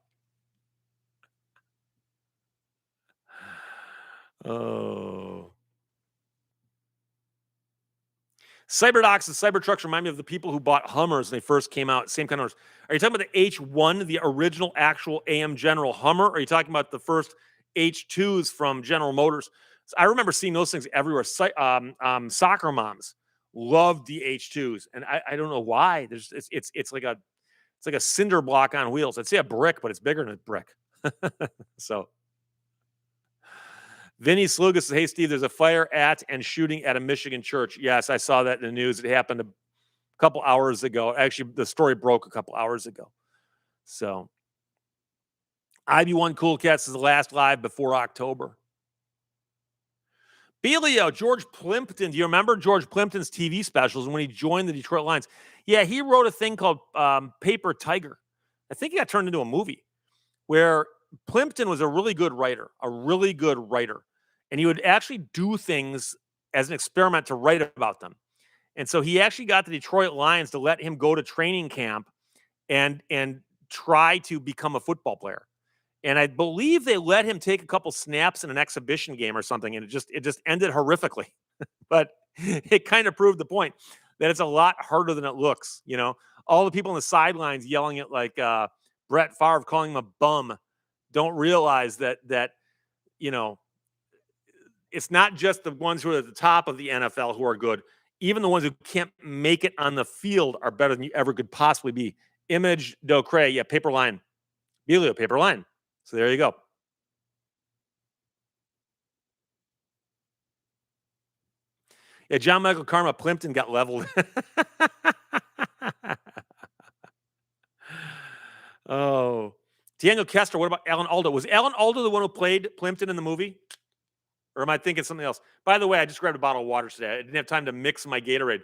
Oh. Cyberdocs and Cybertrucks remind me of the people who bought Hummers when they first came out. Same kind of Hummers. Are you talking about the H1, the original actual AM General Hummer? Or are you talking about the first H2s from General Motors? So I remember seeing those things everywhere. Soccer moms loved the H2s, and I don't know why. It's like a cinder block on wheels. I'd say a brick, but it's bigger than a brick. So. Vinny Slugas says, hey, Steve, there's a fire at and shooting at a Michigan church. Yes, I saw that in the news. It happened a couple hours ago. Actually, the story broke a couple hours ago. So, IB1 Cool Cats is the last live before October. Belio, George Plimpton. Do you remember George Plimpton's TV specials when he joined the Detroit Lions? Yeah, he wrote a thing called Paper Tiger. I think it got turned into a movie where Plimpton was a really good writer. And he would actually do things as an experiment to write about them. And so he actually got the Detroit Lions to let him go to training camp and try to become a football player. And I believe they let him take a couple snaps in an exhibition game or something, and it just ended horrifically. But it kind of proved the point that it's a lot harder than it looks. You know, all the people on the sidelines yelling at like Brett Favre, calling him a bum, don't realize that it's not just the ones who are at the top of the NFL who are good. Even the ones who can't make it on the field are better than you ever could possibly be. Image Docre, yeah, paper line. Belio, paper line. So there you go. Yeah, John Michael Karma Plimpton got leveled. Oh. Daniel Kester, what about Alan Alda? Was Alan Alda the one who played Plimpton in the movie? Or am I thinking something else? By the way, I just grabbed a bottle of water today. I didn't have time to mix my Gatorade.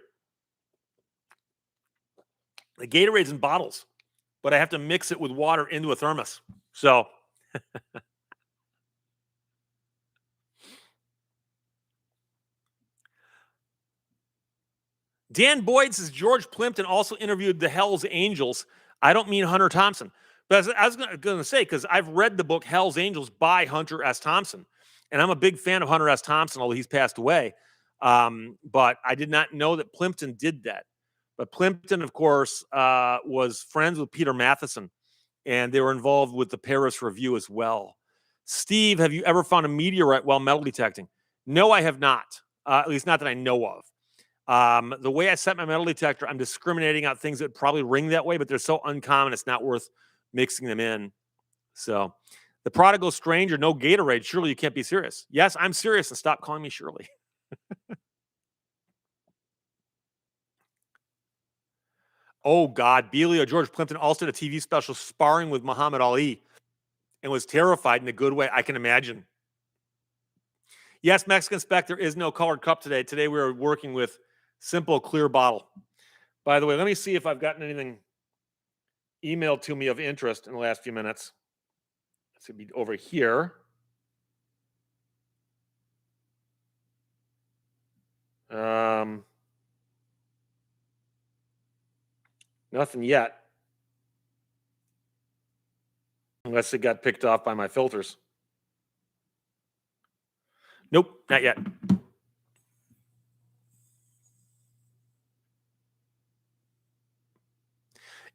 The Gatorade's in bottles, but I have to mix it with water into a thermos. So Dan Boyd says George Plimpton also interviewed the Hell's Angels. I don't mean Hunter Thompson, but I was going to say, because I've read the book Hell's Angels by Hunter S. Thompson, and I'm a big fan of Hunter S. Thompson, although he's passed away. But I did not know that Plimpton did that. But Plimpton, of course, was friends with Peter Matheson, and they were involved with the Paris Review as well. Steve, have you ever found a meteorite while metal detecting? No, I have not. At least not that I know of. The way I set my metal detector, I'm discriminating out things that probably ring that way, but they're so uncommon, it's not worth mixing them in. So, the prodigal stranger, no Gatorade. Surely you can't be serious. Yes, I'm serious, and stop calling me Shirley. Oh, God. Belio George Plimpton also did a TV special sparring with Muhammad Ali and was terrified in a good way, I can imagine. Yes, Mexican Spec, there is no colored cup today. Today we are working with simple, clear bottle. By the way, let me see if I've gotten anything emailed to me of interest in the last few minutes. This would be over here. Nothing yet. Unless it got picked off by my filters. Nope, not yet.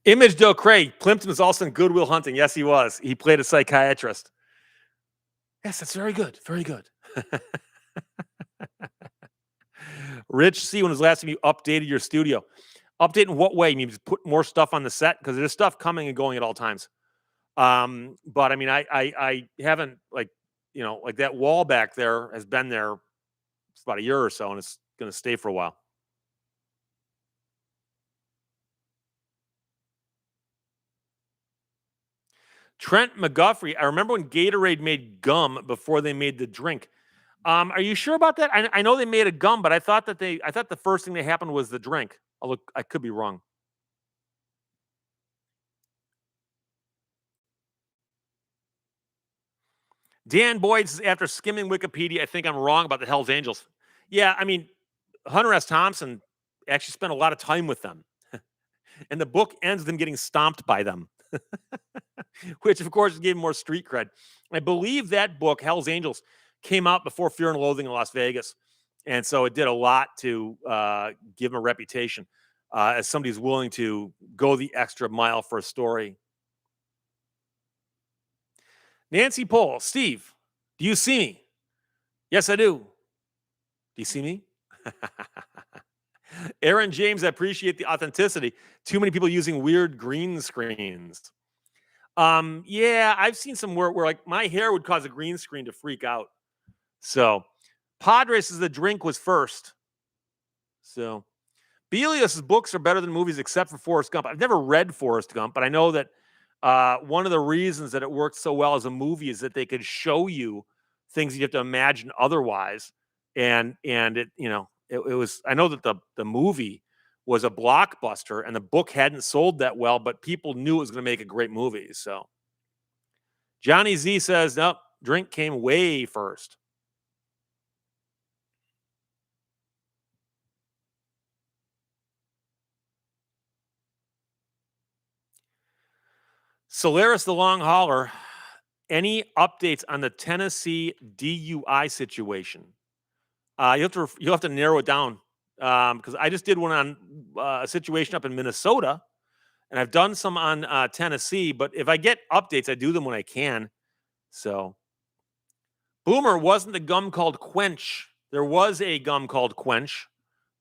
Image Del Craig. Plimpton was also in Good Will Hunting. Yes, he was. He played a psychiatrist. Yes, that's very good. Very good. Rich C, when was the last time you updated your studio? Update in what way? You mean just put more stuff on the set? Because there's stuff coming and going at all times. But I mean, I haven't, like that wall back there has been there for about a year or so, and it's going to stay for a while. Trent McGuffrey. I remember when Gatorade made gum before they made the drink. Are you sure about that? I know they made a gum, but I thought the first thing that happened was the drink. I could be wrong. Dan Boyd says, after skimming Wikipedia, I think I'm wrong about the Hells Angels. Yeah, I mean, Hunter S. Thompson actually spent a lot of time with them. And the book ends with them getting stomped by them, which, of course, gave him more street cred. I believe that book, Hell's Angels, came out before Fear and Loathing in Las Vegas. And so it did a lot to give him a reputation as somebody who's willing to go the extra mile for a story. Nancy Pohl, Steve, do you see me? Yes, I do. Do you see me? Aaron James, I appreciate the authenticity. Too many people using weird green screens. Yeah, I've seen some where like my hair would cause a green screen to freak out. So, Padres says the drink was first. So, Belios's books are better than movies except for Forrest Gump. I've never read Forrest Gump, but I know that one of the reasons that it worked so well as a movie is that they could show you things you have to imagine otherwise. And it was, I know that the movie was a blockbuster and the book hadn't sold that well, but people knew it was going to make a great movie. So Johnny Z says, nope, drink came way first. Solaris the Long Hauler, any updates on the Tennessee DUI situation? You'll have to narrow it down because I just did one on a situation up in Minnesota, and I've done some on Tennessee. But if I get updates, I do them when I can. So, Boomer, wasn't the gum called Quench? There was a gum called Quench.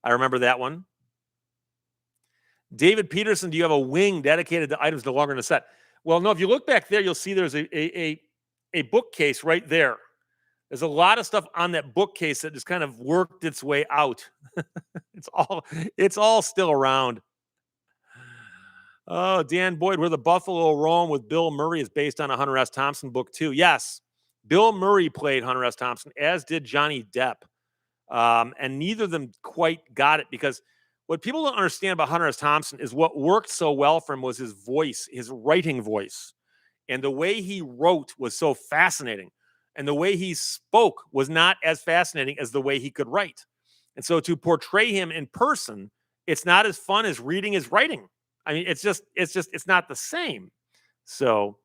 I remember that one. David Peterson, do you have a wing dedicated to items no longer in the set? Well, no. If you look back there, you'll see there's a bookcase right there There's a lot of stuff on that bookcase that just kind of worked its way out. it's all still around. Oh, Dan Boyd, where the Buffalo Roam with Bill Murray is based on a Hunter S. Thompson book too. Yes, Bill Murray played Hunter S. Thompson, as did Johnny Depp. And neither of them quite got it, because what people don't understand about Hunter S. Thompson is what worked so well for him was his voice, his writing voice. And the way he wrote was so fascinating. And the way he spoke was not as fascinating as the way he could write. And so to portray him in person, it's not as fun as reading his writing. I mean, it's not the same. So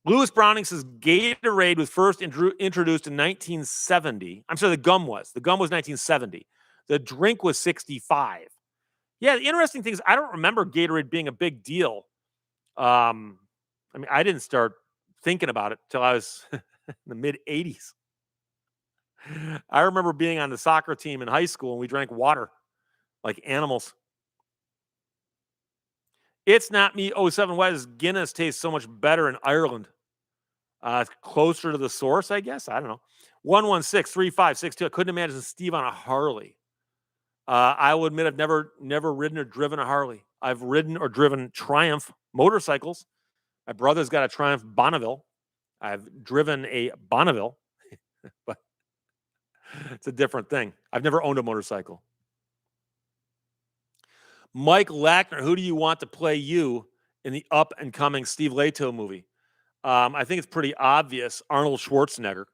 Lewis Browning says Gatorade was first introduced in 1970. I'm sorry, the gum was 1970. The drink was 65. Yeah, the interesting thing is I don't remember Gatorade being a big deal. I mean, I didn't start thinking about it till I was in the mid 80s. I remember being on the soccer team in high school and we drank water like animals. It's not me. 07. Why does Guinness taste so much better in Ireland? Closer to the source, I guess. I don't know. 116-3562. I couldn't imagine Steve on a Harley. I will admit I've never ridden or driven a Harley. I've ridden or driven Triumph motorcycles. My brother's got a Triumph Bonneville. I've driven a Bonneville, but it's a different thing. I've never owned a motorcycle. Mike Lackner, who do you want to play you in the up-and-coming Steve Lehto movie? I think it's pretty obvious. Arnold Schwarzenegger.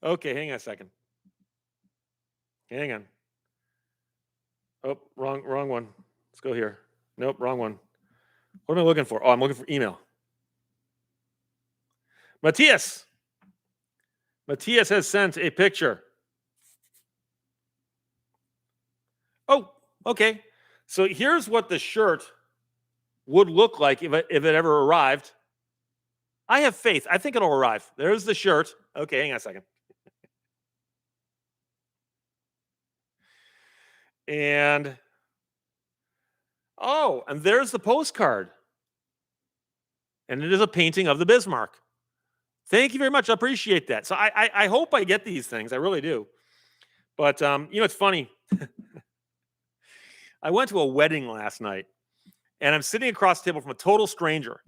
Okay, hang on a second. Hang on. Oh, wrong one. Let's go here. Nope, wrong one. What am I looking for? Oh, I'm looking for email. Matthias has sent a picture. Oh, okay. So here's what the shirt would look like if it ever arrived. I have faith. I think it'll arrive. There's the shirt. Okay, hang on a second. And there's the postcard. And it is a painting of the Bismarck. Thank you very much. I appreciate that. So I hope I get these things. I really do. But it's funny. I went to a wedding last night, and I'm sitting across the table from a total stranger.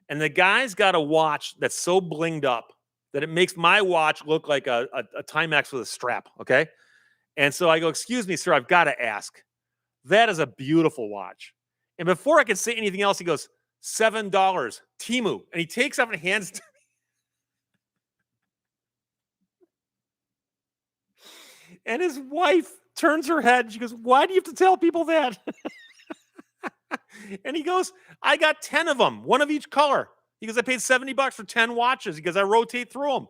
And the guy's got a watch that's so blinged up that it makes my watch look like a Timex with a strap. Okay. And so I go, "Excuse me, sir, I've got to ask. That is a beautiful watch." And before I could say anything else, he goes, $7, Temu. And he takes up and hands it to me. And his wife turns her head. She goes, "Why do you have to tell people that?" And he goes, "I got 10 of them, one of each color." He goes, "I paid $70 for 10 watches." He goes, "I rotate through them."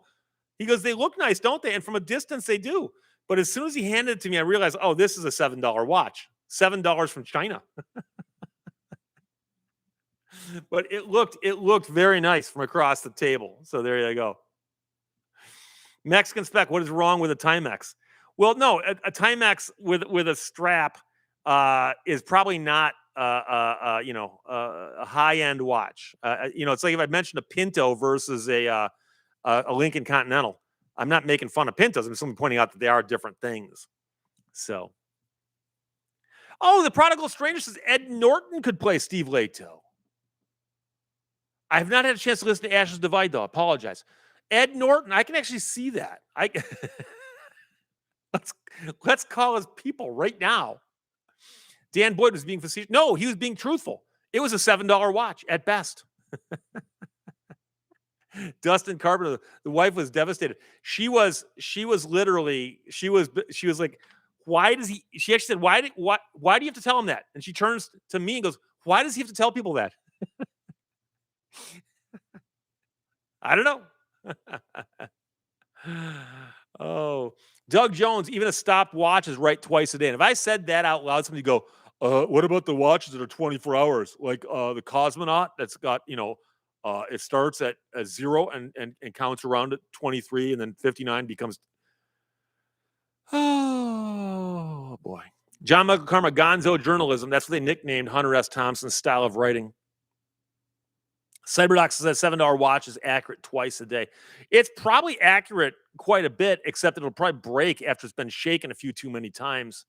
He goes, "They look nice, don't they? And from a distance, they do." But as soon as he handed it to me, I realized, oh, this is a $7 watch. $7 from China. But it looked very nice from across the table. So there you go. Mexican spec. What is wrong with a Timex? Well, no, a Timex with a strap is probably not a high end watch. It's like if I mentioned a Pinto versus a Lincoln Continental. I'm not making fun of Pintos. I'm simply pointing out that they are different things. So, the Prodigal Stranger says Ed Norton could play Steve Lehto. I have not had a chance to listen to Ashes Divide, though. I apologize. Ed Norton, I can actually see that. Let's call his people right now. Dan Boyd was being facetious. No, he was being truthful. It was a $7 watch at best. Dustin Carpenter, the wife was devastated. She was like, "Why does he?" She actually said, why do you have to tell him that?" And she turns to me and goes, "Why does he have to tell people that?" I don't know. Doug Jones, even a stopped watch is right twice a day. And if I said that out loud, somebody go, "What about the watches that are 24 hours? Like the cosmonaut that's got, it starts at 0 and counts around at 23 and then 59 becomes." Oh, boy. John Michael Karma, Gonzo journalism. That's what they nicknamed Hunter S. Thompson's style of writing. Cyberdoc says $7 watch is accurate twice a day. It's probably accurate quite a bit, except it'll probably break after it's been shaken a few too many times.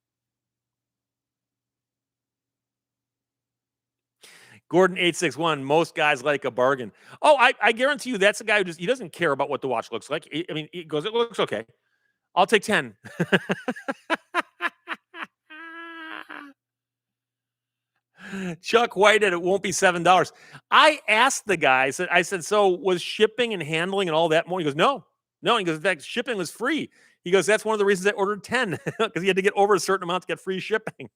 Gordon 861, most guys like a bargain. Oh, I guarantee you that's a guy who he doesn't care about what the watch looks like. I mean, he goes, it looks okay. I'll take 10. Chuck White, and it won't be $7. I asked the guy, I said, so was shipping and handling and all that more? He goes, no. No. He goes, in fact, shipping was free. He goes, that's one of the reasons I ordered 10, because he had to get over a certain amount to get free shipping.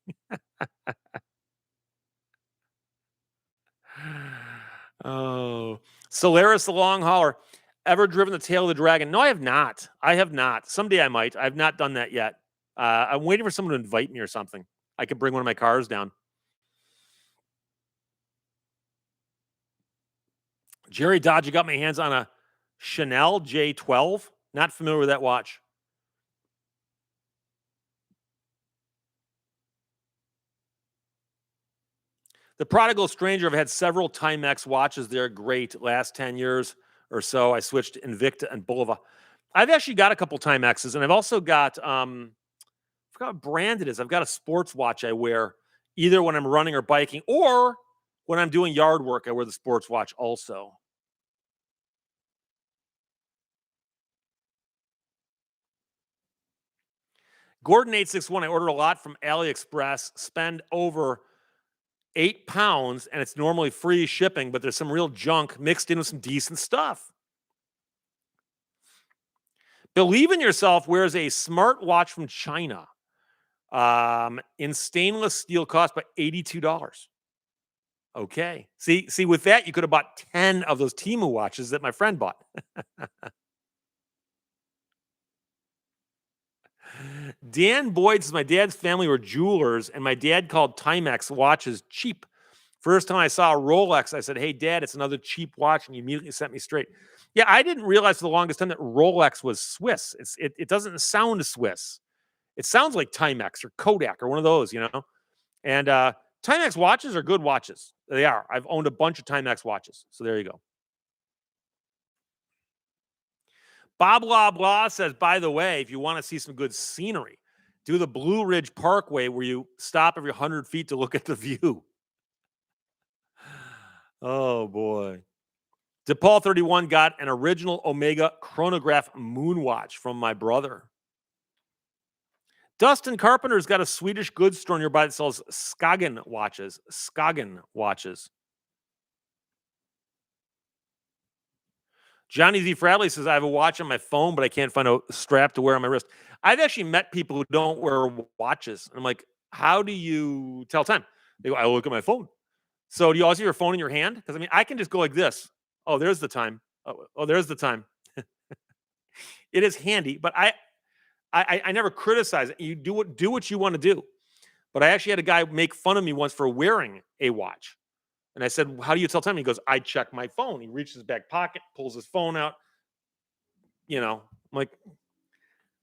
Oh, Solaris the long hauler. Ever driven the tail of the dragon? No, I have not. I have not. Someday I might. I've not done that yet. I'm waiting for someone to invite me or something. I could bring one of my cars down. Jerry Dodge, got my hands on a Chanel J12. Not familiar with that watch. The Prodigal Stranger, I've had several Timex watches. They're great. Last 10 years or so, I switched to Invicta and Bulova. I've actually got a couple Timexes, and I've also got, I forgot what brand it is. I've got a sports watch I wear either when I'm running or biking, or when I'm doing yard work, I wear the sports watch also. Gordon 861, I order a lot from AliExpress, spend over £8, and it's normally free shipping, but there's some real junk mixed in with some decent stuff. Believe in Yourself wears a smart watch from China, in stainless steel, cost by $82. Okay. See, with that, you could have bought 10 of those Timu watches that my friend bought. Dan Boyd says, my dad's family were jewelers, and my dad called Timex watches cheap. First time I saw a Rolex, I said, hey, Dad, it's another cheap watch. And he immediately set me straight. Yeah, I didn't realize for the longest time that Rolex was Swiss. It doesn't sound Swiss. It sounds like Timex or Kodak or one of those, And Timex watches are good watches. They are. I've owned a bunch of Timex watches. So there you go. Bob Blah Blah says, by the way, if you want to see some good scenery, do the Blue Ridge Parkway where you stop every 100 feet to look at the view. Oh, boy. DePaul 31 got an original Omega chronograph moonwatch from my brother. Dustin Carpenter's got a Swedish goods store nearby that sells Skagen watches. Skagen watches. Johnny Z. Fradley says, I have a watch on my phone, but I can't find a strap to wear on my wrist. I've actually met people who don't wear watches. I'm like, how do you tell time? They go, I look at my phone. So do you always have your phone in your hand? Because I mean, I can just go like this. Oh, there's the time. Oh, there's the time. It is handy, but I never criticize it. You do what you want to do. But I actually had a guy make fun of me once for wearing a watch. And I said, how do you tell time? He goes, I check my phone. He reaches his back pocket, pulls his phone out. I'm like,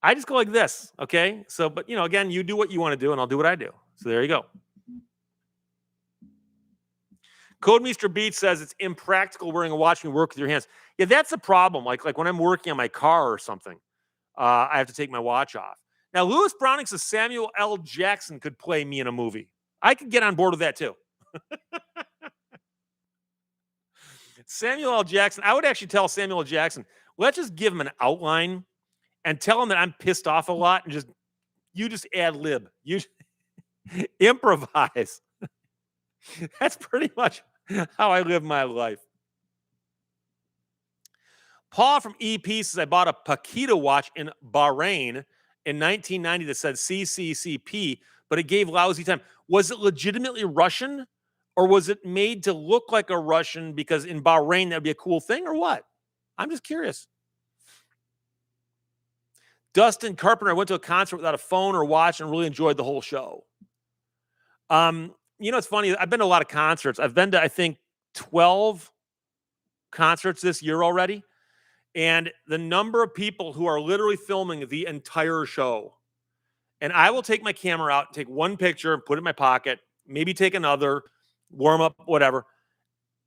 I just go like this. Okay. So, but again, you do what you want to do, and I'll do what I do. So there you go. Codemeister Beat says it's impractical wearing a watch when you work with your hands. Yeah, that's a problem. Like when I'm working on my car or something, I have to take my watch off. Now, Lewis Browning says Samuel L. Jackson could play me in a movie. I could get on board with that too. Samuel L. Jackson. I would actually tell Samuel L. Jackson, let's just give him an outline and tell him that I'm pissed off a lot, and you just ad lib. You improvise. That's pretty much how I live my life. Paul from EP says, I bought a Paquita watch in Bahrain in 1990 that said CCCP, but it gave lousy time. Was it legitimately Russian, or was it made to look like a Russian because in Bahrain that would be a cool thing, or what? I'm just curious. Dustin Carpenter, I went to a concert without a phone or watch and really enjoyed the whole show. It's funny. I've been to a lot of concerts. I've been to, I think, 12 concerts this year already. And the number of people who are literally filming the entire show. And I will take my camera out, take one picture, put it in my pocket, maybe take another, warm up, whatever.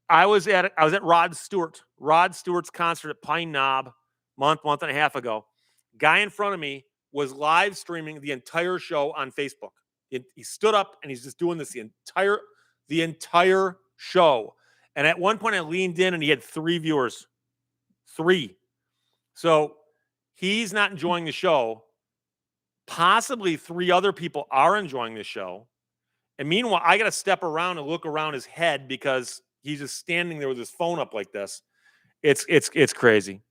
I was at Rod Stewart's concert at Pine Knob month and a half ago. Guy in front of me was live streaming the entire show on Facebook. He stood up and he's just doing this the entire show. And at one point I leaned in and he had 3 viewers. 3. So he's not enjoying the show. Possibly 3 other people are enjoying the show. And meanwhile, I got to step around and look around his head because he's just standing there with his phone up like this. It's crazy.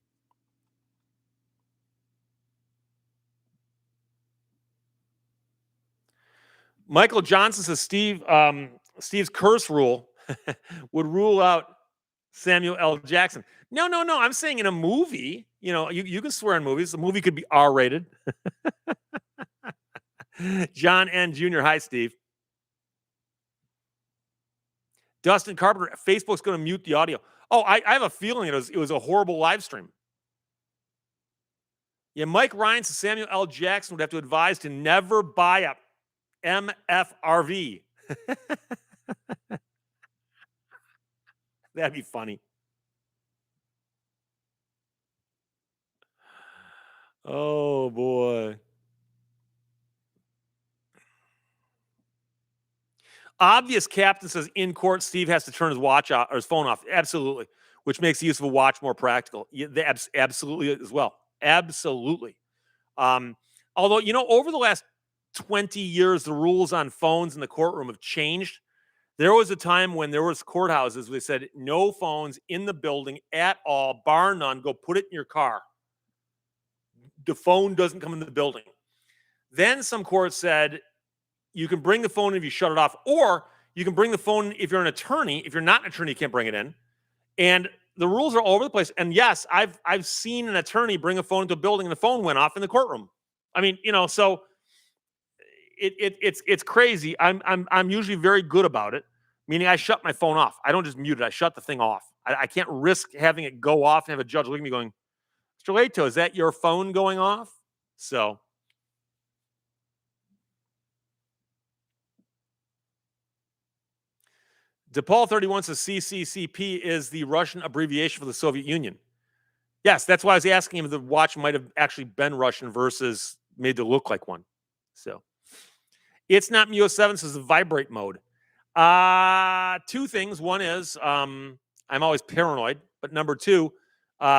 Michael Johnson says Steve's curse rule would rule out Samuel L. Jackson. No. I'm saying in a movie, you can swear in movies. The movie could be R-rated. John N. Jr. Hi, Steve. Dustin Carpenter, Facebook's going to mute the audio. Oh, I have a feeling it was a horrible live stream. Yeah, Mike Ryan says Samuel L. Jackson would have to advise to never buy a MFRV. That'd be funny. Oh, boy. Obvious Captain says in court, Steve has to turn his watch off or his phone off. Absolutely. Which makes the use of a watch more practical. Yeah, absolutely as well. Absolutely. Although, over the last 20 years, the rules on phones in the courtroom have changed. There was a time when there was courthouses where they said no phones in the building at all, bar none. Go put it in your car. The phone doesn't come in the building. Then some courts said you can bring the phone if you shut it off, or you can bring the phone if you're an attorney. If you're not an attorney, you can't bring it in. And the rules are all over the place. And yes, I've seen an attorney bring a phone into a building and the phone went off in the courtroom. I mean, so it's crazy. I'm usually very good about it, meaning I shut my phone off. I don't just mute it. I shut the thing off. I can't risk having it go off and have a judge look at me going, Mr. Lehto, is that your phone going off? So. DePaul 31 says CCCP is the Russian abbreviation for the Soviet Union. Yes, that's why I was asking if the watch might have actually been Russian versus made to look like one. So it's not Mu07 says the vibrate mode. 2 things. One is I'm always paranoid, but number 2,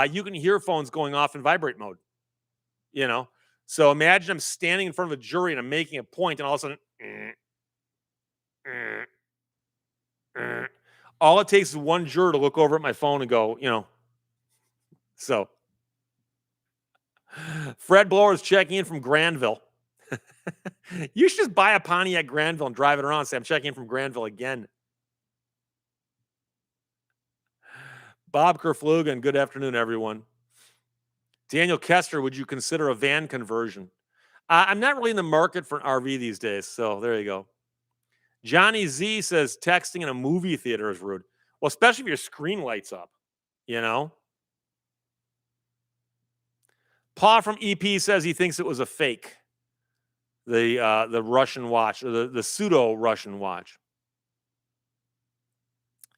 you can hear phones going off in vibrate mode. So imagine I'm standing in front of a jury and I'm making a point, and all of a sudden, all it takes is one juror to look over at my phone and go, So, Fred Blower is checking in from Granville. You should just buy a Pontiac Granville and drive it around and say, I'm checking in from Granville again. Bob Kerflugen, good afternoon, everyone. Daniel Kester, would you consider a van conversion? I'm not really in the market for an RV these days, so there you go. Johnny Z says texting in a movie theater is rude. Well, especially if your screen lights up, Paul from EP says he thinks it was a fake. The Russian watch, or the pseudo Russian watch.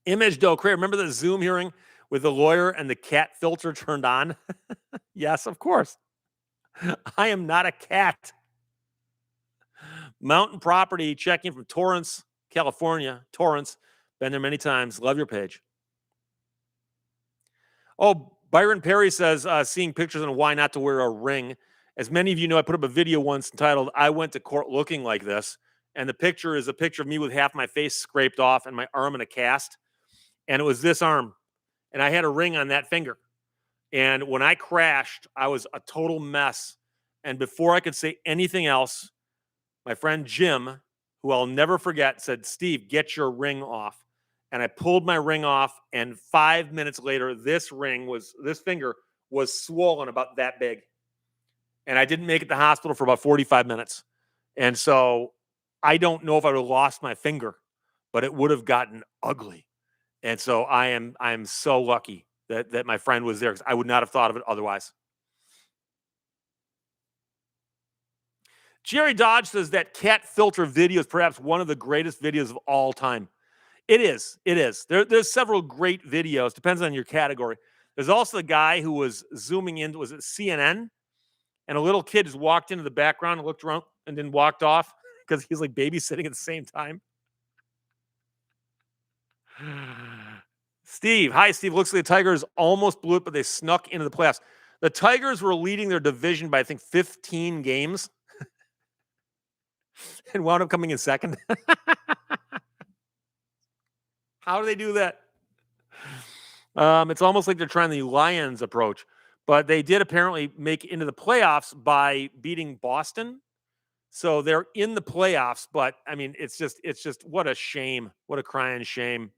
Image Doe, remember the Zoom hearing with the lawyer and the cat filter turned on? Yes, of course. I am not a cat. Mountain Property checking from Torrance, California. Torrance, been there many times. Love your page. Oh, Byron Perry says, seeing pictures on why not to wear a ring. As many of you know, I put up a video once entitled, I Went to Court Looking Like This. And the picture is a picture of me with half my face scraped off and my arm in a cast. And it was this arm. And I had a ring on that finger. And when I crashed, I was a total mess. And before I could say anything else, my friend Jim, who I'll never forget, said, Steve, get your ring off. And I pulled my ring off. And 5 minutes later, this finger was swollen about that big. And I didn't make it to the hospital for about 45 minutes. And so I don't know if I would have lost my finger, but it would have gotten ugly. And so I am so lucky that my friend was there, because I would not have thought of it otherwise. Jerry Dodge says that cat filter video is perhaps one of the greatest videos of all time. It is. It is. There's several great videos. Depends on your category. There's also the guy who was zooming in. Was it CNN? And a little kid just walked into the background and looked around and then walked off because he's like babysitting at the same time. Steve, hi, Steve. Looks like the Tigers almost blew it, but they snuck into the playoffs. The Tigers were leading their division by, I think, 15 games and wound up coming in second. How do they do that? It's almost like they're trying the Lions approach, but they did apparently make it into the playoffs by beating Boston. So they're in the playoffs, but I mean, it's just what a shame. What a crying shame.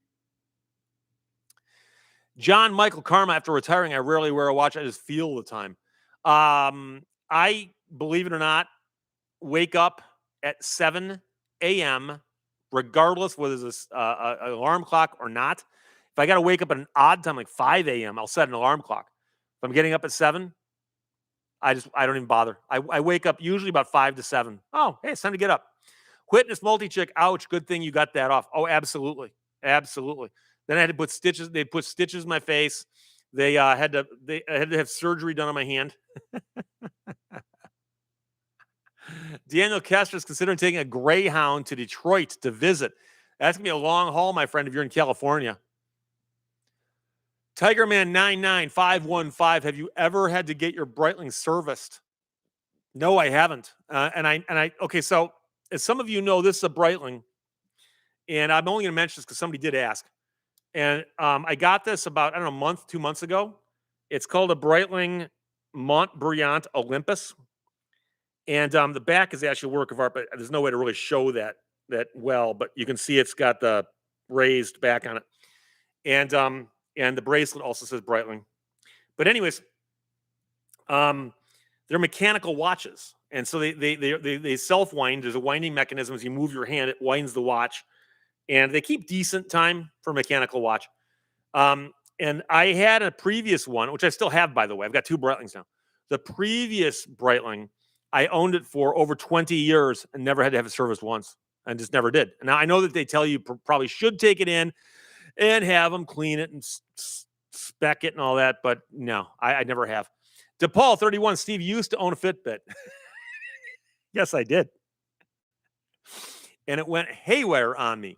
John Michael Karma, after retiring, I rarely wear a watch. I just feel the time. I, believe it or not, wake up at 7 a.m., regardless whether it's an alarm clock or not. If I got to wake up at an odd time, like 5 a.m., I'll set an alarm clock. If I'm getting up at 7, I don't even bother. I wake up usually about 5 to 7. Oh, hey, it's time to get up. Witness multi-chick, ouch, good thing you got that off. Oh, absolutely. Absolutely. Then I had to put stitches. They put stitches in my face. I had to have surgery done on my hand. Daniel Kester is considering taking a Greyhound to Detroit to visit. That's going to be a long haul, my friend, if you're in California. Tigerman99515, have you ever had to get your Breitling serviced? No, I haven't. Okay, so as some of you know, this is a Breitling, and I'm only going to mention this because somebody did ask. And I got this about, I don't know, a month, 2 months ago. It's called a Breitling Montbriant Olympus. And the back is actually a work of art, but there's no way to really show that well. But you can see it's got the raised back on it. And the bracelet also says Breitling. But anyways, they're mechanical watches. And so they self-wind. There's a winding mechanism. As you move your hand, it winds the watch. And they keep decent time for a mechanical watch. And I had a previous one, which I still have, by the way. I've got 2 Breitlings now. The previous Breitling, I owned it for over 20 years and never had to have it serviced once. And just never did. Now, I know that they tell you probably should take it in and have them clean it and spec it and all that, but no, I never have. DePaul 31, Steve used to own a Fitbit. Yes, I did. And it went haywire on me.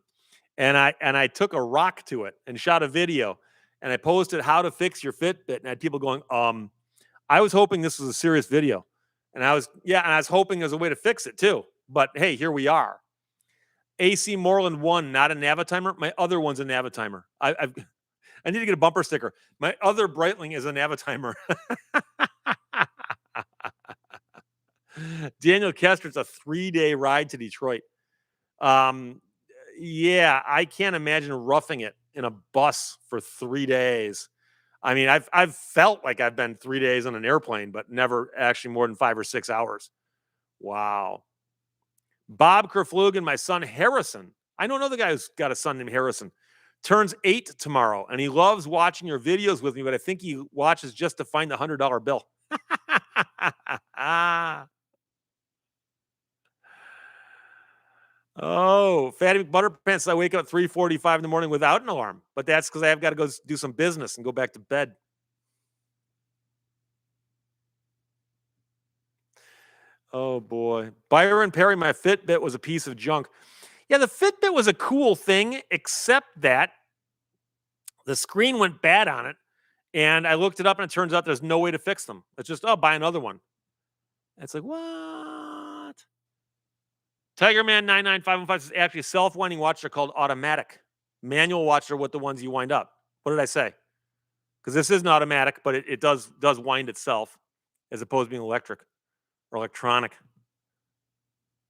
And I took a rock to it and shot a video, and I posted how to fix your Fitbit, and I had people going, I was hoping this was a serious video. And I was hoping there's a way to fix it too. But hey, here we are. AC Moreland 1, not a Navitimer. My other one's a Navitimer. I need to get a bumper sticker. My other Breitling is a Navitimer. Daniel Kester, it's a 3-day ride to Detroit. Yeah, I can't imagine roughing it in a bus for 3 days. I mean, I've felt like I've been 3 days on an airplane, but never actually more than 5 or 6 hours. Wow. Bob Kerflugen, my son Harrison. I know another guy who's got a son named Harrison. Turns 8 tomorrow, and he loves watching your videos with me, but I think he watches just to find the $100 bill. Oh, Fatty McButterpants, I wake up at 3:45 in the morning without an alarm, but that's because I've got to go do some business and go back to bed. Oh, boy. Byron Perry, my Fitbit was a piece of junk. Yeah, the Fitbit was a cool thing, except that the screen went bad on it, and I looked it up, and it turns out there's no way to fix them. It's just, buy another one. It's like, what? Tigerman99515 says, actually, self-winding watches are called automatic. Manual watches are what the ones you wind up. What did I say? Because this isn't automatic, but it does wind itself, as opposed to being electric or electronic.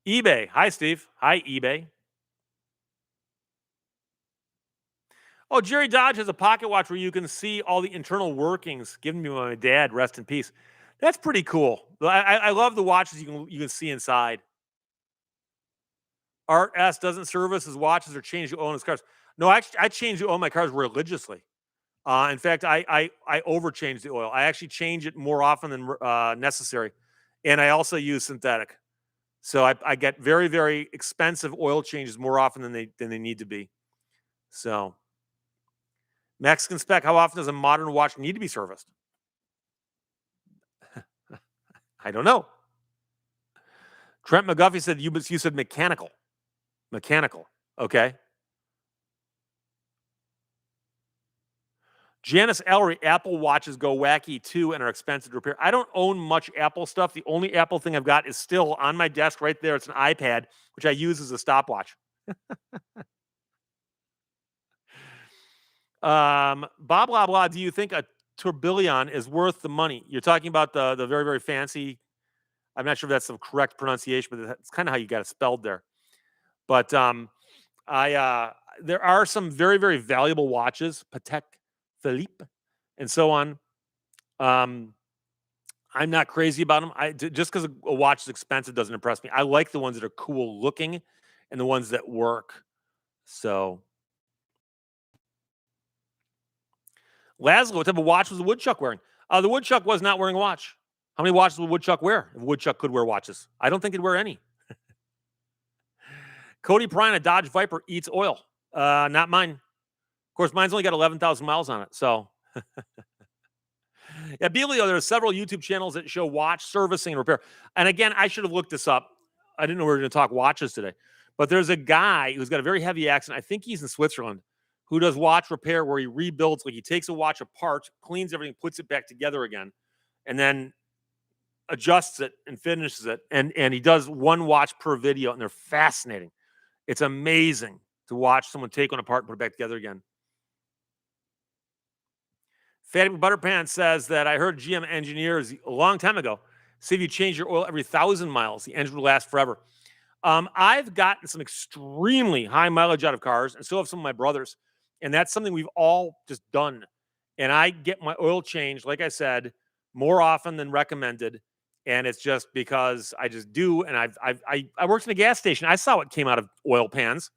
eBay. Hi, Steve. Hi, eBay. Oh, Jerry Dodge has a pocket watch where you can see all the internal workings given me by my dad. Rest in peace. That's pretty cool. I love the watches you can see inside. Art S doesn't service his watches or change the oil in his cars. No, actually, I change the oil in my cars religiously. In fact, I overchange the oil. I actually change it more often than necessary, and I also use synthetic. So I get very, very expensive oil changes more often than they need to be. So, Mexican spec, how often does a modern watch need to be serviced? I don't know. Trent McGuffey said you said mechanical. Mechanical. Okay. Janice Ellery, Apple watches go wacky too and are expensive to repair. I don't own much Apple stuff. The only Apple thing I've got is still on my desk right there. It's an iPad, which I use as a stopwatch. Blah blah blah. Do you think a tourbillon is worth the money? You're talking about the very very fancy. I'm not sure if that's the correct pronunciation, but that's kind of how you got it spelled there. But I there are some very very valuable watches, Patek Philippe, and so on. Um, I'm not crazy about them. Just because a watch is expensive doesn't impress me. I like the ones that are cool looking and the ones that work. So, Laszlo, what type of watch was the woodchuck wearing? The woodchuck was not wearing a watch. How many watches would woodchuck wear? If woodchuck could wear watches, I don't think he'd wear any. Cody Prine, a Dodge Viper eats oil. Not mine. Of course, mine's only got 11,000 miles on it. So, yeah, Belio, there are several YouTube channels that show watch servicing and repair. And again, I should have looked this up. I didn't know we were going to talk watches today. But there's a guy who's got a very heavy accent. I think he's in Switzerland, who does watch repair where he rebuilds, like he takes a watch apart, cleans everything, puts it back together again, and then adjusts it and finishes it. And he does one watch per video, and they're fascinating. It's amazing to watch someone take one apart and put it back together again. Fatty Butterpants says that I heard GM engineers a long time ago say if you change your oil every 1,000 miles, the engine will last forever. I've gotten some extremely high mileage out of cars, and so have some of my brothers. And that's something we've all just done. And I get my oil changed, like I said, more often than recommended. And it's just because I just do. And I worked in a gas station. I saw what came out of oil pans.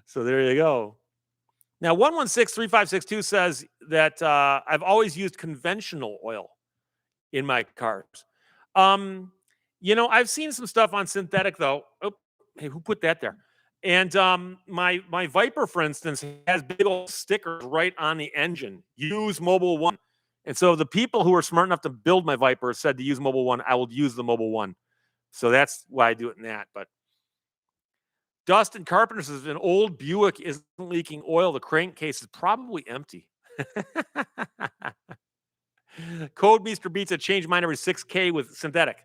So there you go. Now, 1163562 says that I've always used conventional oil in my cars. I've seen some stuff on synthetic though. Oh, hey, who put that there? And my Viper, for instance, has big old stickers right on the engine. Use Mobile One. And so the people who are smart enough to build my Viper said to use Mobile One. I will use the Mobile One. So that's why I do it in that. But Dustin Carpenter says an old Buick isn't leaking oil. The crankcase is probably empty. Code Meester Beats, I change mine every 6K with synthetic.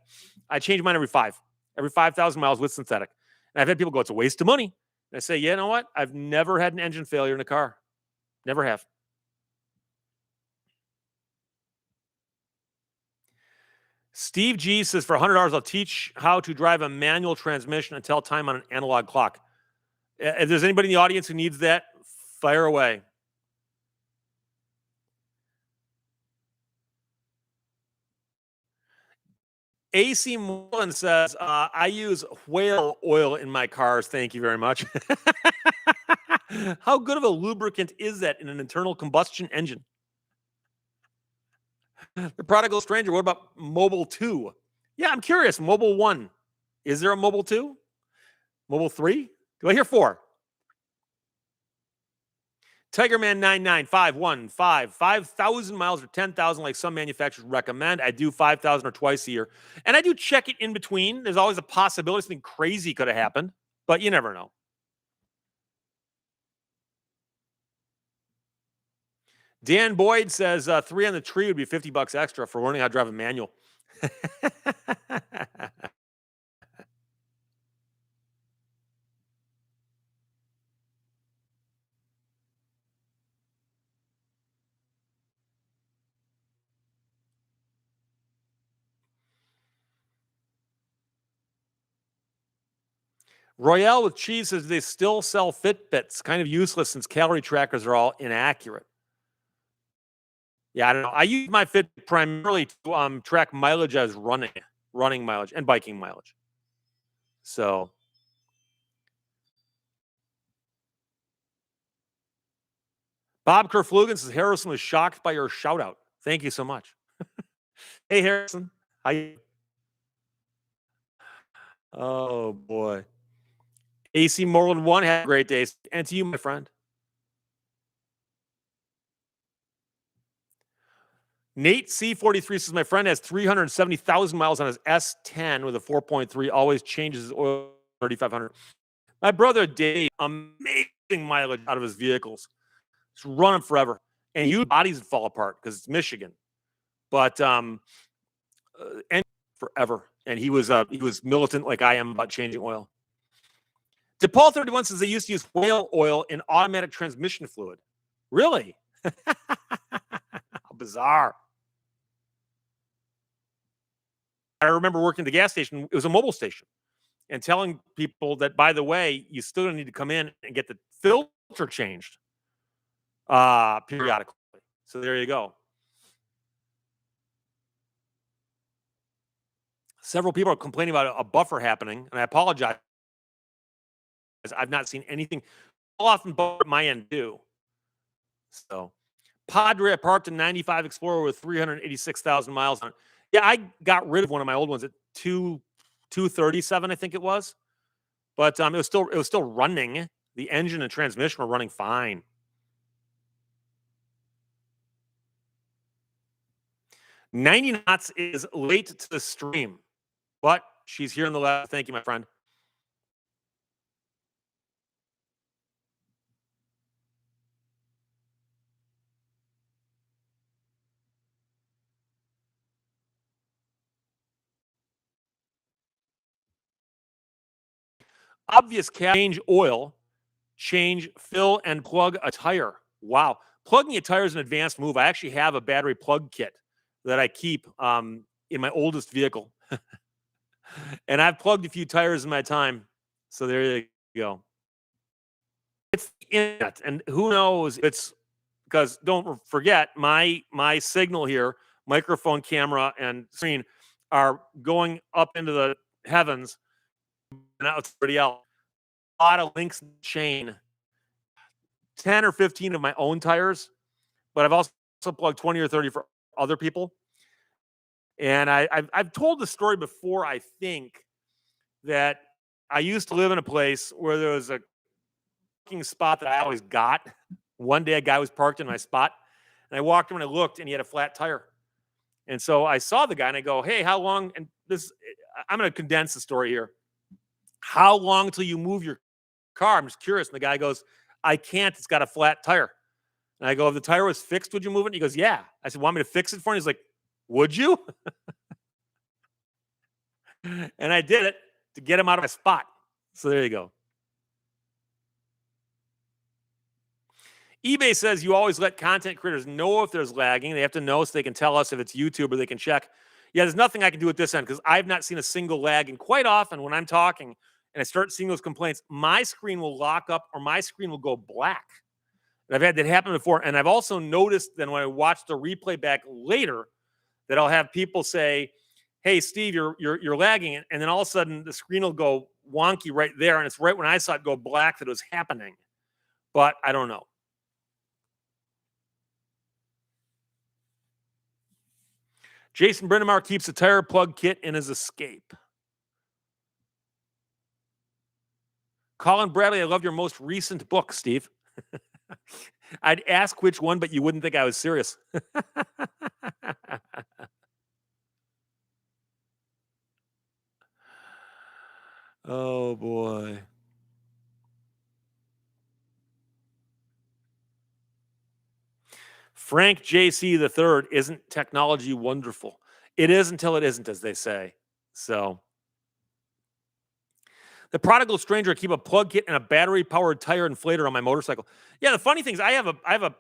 I change mine every 5,000 miles with synthetic. And I've had people go, it's a waste of money. And I say, you know what? I've never had an engine failure in a car. Never have. Steve G says, for $100, I'll teach how to drive a manual transmission and tell time on an analog clock. If there's anybody in the audience who needs that, fire away. AC Mullen says, I use whale oil in my cars. Thank you very much. How good of a lubricant is that in an internal combustion engine? The Prodigal Stranger, what about Mobile 2? Yeah, I'm curious. Mobile 1. Is there a Mobile 2? Mobile 3? Do I hear 4? Tigerman 99515, 5,000 miles or 10,000 like some manufacturers recommend. I do 5,000 or twice a year. And I do check it in between. There's always a possibility something crazy could have happened, but you never know. Dan Boyd says 3 on the tree would be $50 extra for learning how to drive a manual. Royale with cheese says they still sell Fitbits. Kind of useless since calorie trackers are all inaccurate. Yeah, I don't know. I use my Fit primarily to track mileage as running mileage and biking mileage. So Bob Kerflugen says Harrison was shocked by your shout out. Thank you so much. Hey Harrison. How you? Oh boy. AC Moreland 1, have a great day. And to you, my friend. Nate C43 says, my friend has 370,000 miles on his S10 with a 4.3, always changes his oil 3,500. My brother Dave, amazing mileage out of his vehicles. It's running forever. And you bodies would fall apart because it's Michigan. But and forever. And he was militant like I am about changing oil. DePaul 31 says they used to use whale oil in automatic transmission fluid. Really? How bizarre. I remember working at the gas station. It was a mobile station. And telling people that, by the way, you still need to come in and get the filter changed periodically. So there you go. Several people are complaining about a buffer happening, and I apologize. I've not seen anything. I'll often buffer at my end too. So, Padre, I parked a 95 Explorer with 386,000 miles on it. Yeah, I got rid of one of my old ones at 237, I think it was. But it was still running. The engine and transmission were running fine. "90 knots is late to the stream, but she's here in the lab. Thank you, my friend. Obvious change oil, change, fill, and plug a tire. Wow. Plugging a tire is an advanced move. I actually have a battery plug kit that I keep in my oldest vehicle. And I've plugged a few tires in my time. So there you go. It's the internet. And who knows? It's because don't forget my signal here, microphone, camera, and screen are going up into the heavens. Now it's pretty out. A lot of links in the chain. 10 or 15 of my own tires, but I've also plugged 20 or 30 for other people. And I've told the story before, I think, that I used to live in a place where there was a parking spot that I always got. One day a guy was parked in my spot, and I walked him and I looked, and he had a flat tire. And so I saw the guy and I go, "Hey, how long?" And I'm going to condense the story here. "How long till you move your car? I'm just curious." And the guy goes, "I can't. It's got a flat tire." And I go, "If the tire was fixed, would you move it?" And he goes, "Yeah." I said, "Want me to fix it for you?" He's like, "Would you?" And I did it to get him out of my spot. So there you go. eBay says you always let content creators know if there's lagging. They have to know so they can tell us if it's YouTube or they can check. Yeah, there's nothing I can do at this end because I've not seen a single lag. And quite often when I'm talking and I start seeing those complaints, my screen will lock up or my screen will go black. And I've had that happen before. And I've also noticed then when I watch the replay back later that I'll have people say, "Hey, Steve, you're lagging," and then all of a sudden the screen will go wonky right there, and it's right when I saw it go black that it was happening. But I don't know. Jason Brindamar keeps a tire plug kit in his Escape. Colin Bradley, I love your most recent book, Steve. I'd ask which one, but you wouldn't think I was serious. Oh, boy. Frank JC the third, isn't technology wonderful? It is until it isn't, as they say. So the prodigal stranger, I keep a plug kit and a battery powered tire inflator on my motorcycle. Yeah, the funny thing is I have a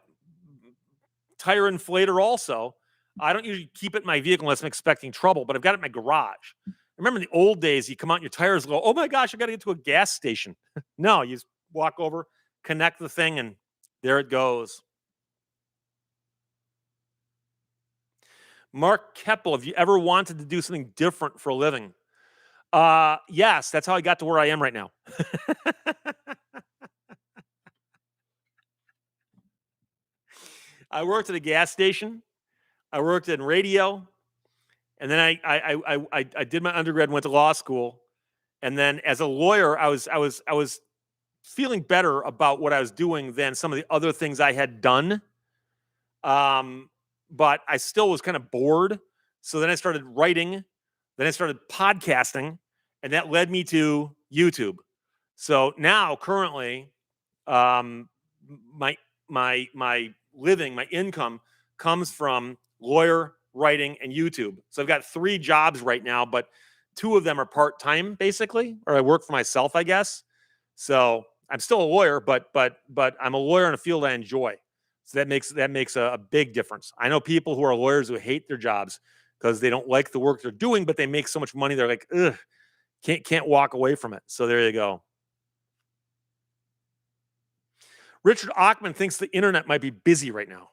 tire inflator also. I don't usually keep it in my vehicle unless I'm expecting trouble, but I've got it in my garage. Remember in the old days, you come out and your tires go, "Oh my gosh, I got to get to a gas station." No, you just walk over, connect the thing, and there it goes. Mark Keppel, have you ever wanted to do something different for a living? Yes, that's how I got to where I am right now. I worked at a gas station. I worked in radio, and then I did my undergrad and went to law school, And then as a lawyer, I was feeling better about what I was doing than some of the other things I had done. Um, but I still was kind of bored. So then I started writing, then I started podcasting, and that led me to YouTube. So now currently, um, my my living, my income comes from lawyer, writing, and YouTube. So I've got 3 jobs right now, but 2 of them are part time, basically, or I work for myself, I guess. So I'm still a lawyer, but I'm a lawyer in a field I enjoy. So that makes a big difference. I know people who are lawyers who hate their jobs because they don't like the work they're doing, but they make so much money they're like, ugh, can't walk away from it. So there you go. Richard Achman thinks the internet might be busy right now.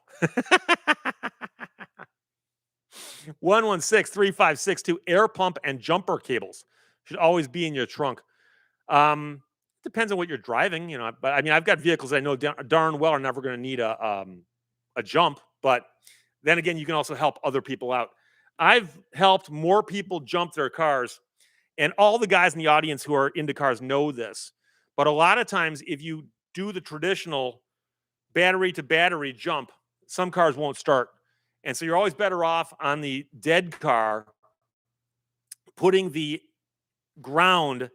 116-3562 air pump and jumper cables should always be in your trunk. Um, Depends on what you're driving, but I mean, I've got vehicles I know darn well are never going to need a jump, but then again, you can also help other people out. I've helped more people jump their cars, and all the guys in the audience who are into cars know this. But a lot of times, if you do the traditional battery to battery jump, some cars won't start. And so you're always better off on the dead car putting the ground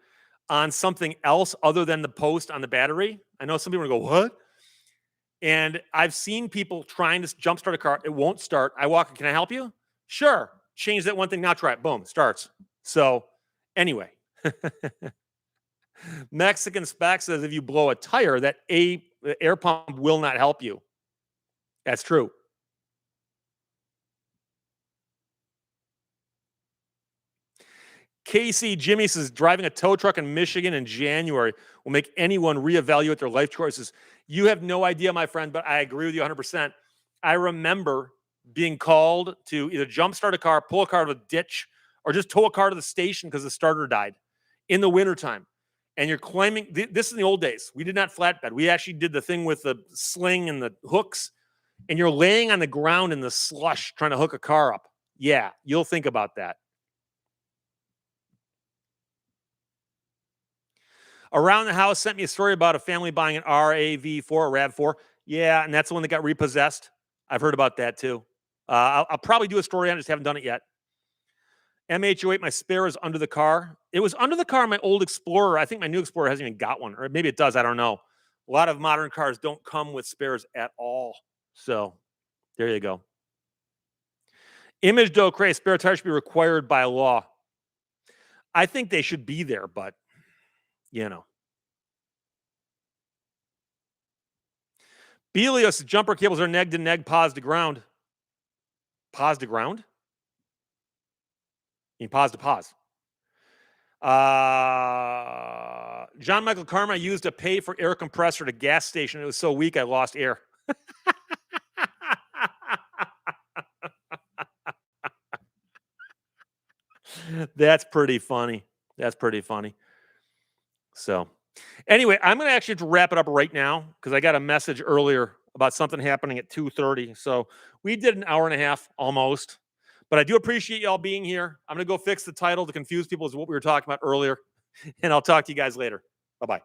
on something else other than the post on the battery. I know some people are going to go, what? And I've seen people trying to jumpstart a car. It won't start. I walk, can I help you? Sure. Change that one thing. Now try it. Boom, starts. So anyway, Mexican spec says if you blow a tire, that the air pump will not help you. That's true. Casey Jimmy says driving a tow truck in Michigan in January will make anyone reevaluate their life choices. You have no idea, my friend, but I agree with you 100%. I remember being called to either jumpstart a car, pull a car to a ditch, or just tow a car to the station because the starter died in the wintertime. And you're claiming this is in the old days. We did not flatbed. We actually did the thing with the sling and the hooks, and you're laying on the ground in the slush trying to hook a car up. Yeah, you'll think about that. Around the House sent me a story about a family buying an RAV4, a RAV4. Yeah, and that's the one that got repossessed. I've heard about that too. I'll probably do a story on it. Just haven't done it yet. MH08, my spare is under the car. It was under the car in my old Explorer. I think my new Explorer hasn't even got one, or maybe it does. I don't know. A lot of modern cars don't come with spares at all. So there you go. Image Doe Cray, spare tires should be required by law. I think they should be there, but you know. Belios, jumper cables are neg to neg, pause to ground. Pause to ground? You mean pause to pause. John Michael Karma used a pay for air compressor at a gas station. It was so weak I lost air. That's pretty funny. That's pretty funny. So anyway, I'm going to actually have to wrap it up right now because I got a message earlier about something happening at 2:30. So we did an hour and a half almost, but I do appreciate y'all being here. I'm going to go fix the title to confuse people as what we were talking about earlier, and I'll talk to you guys later. Bye-bye.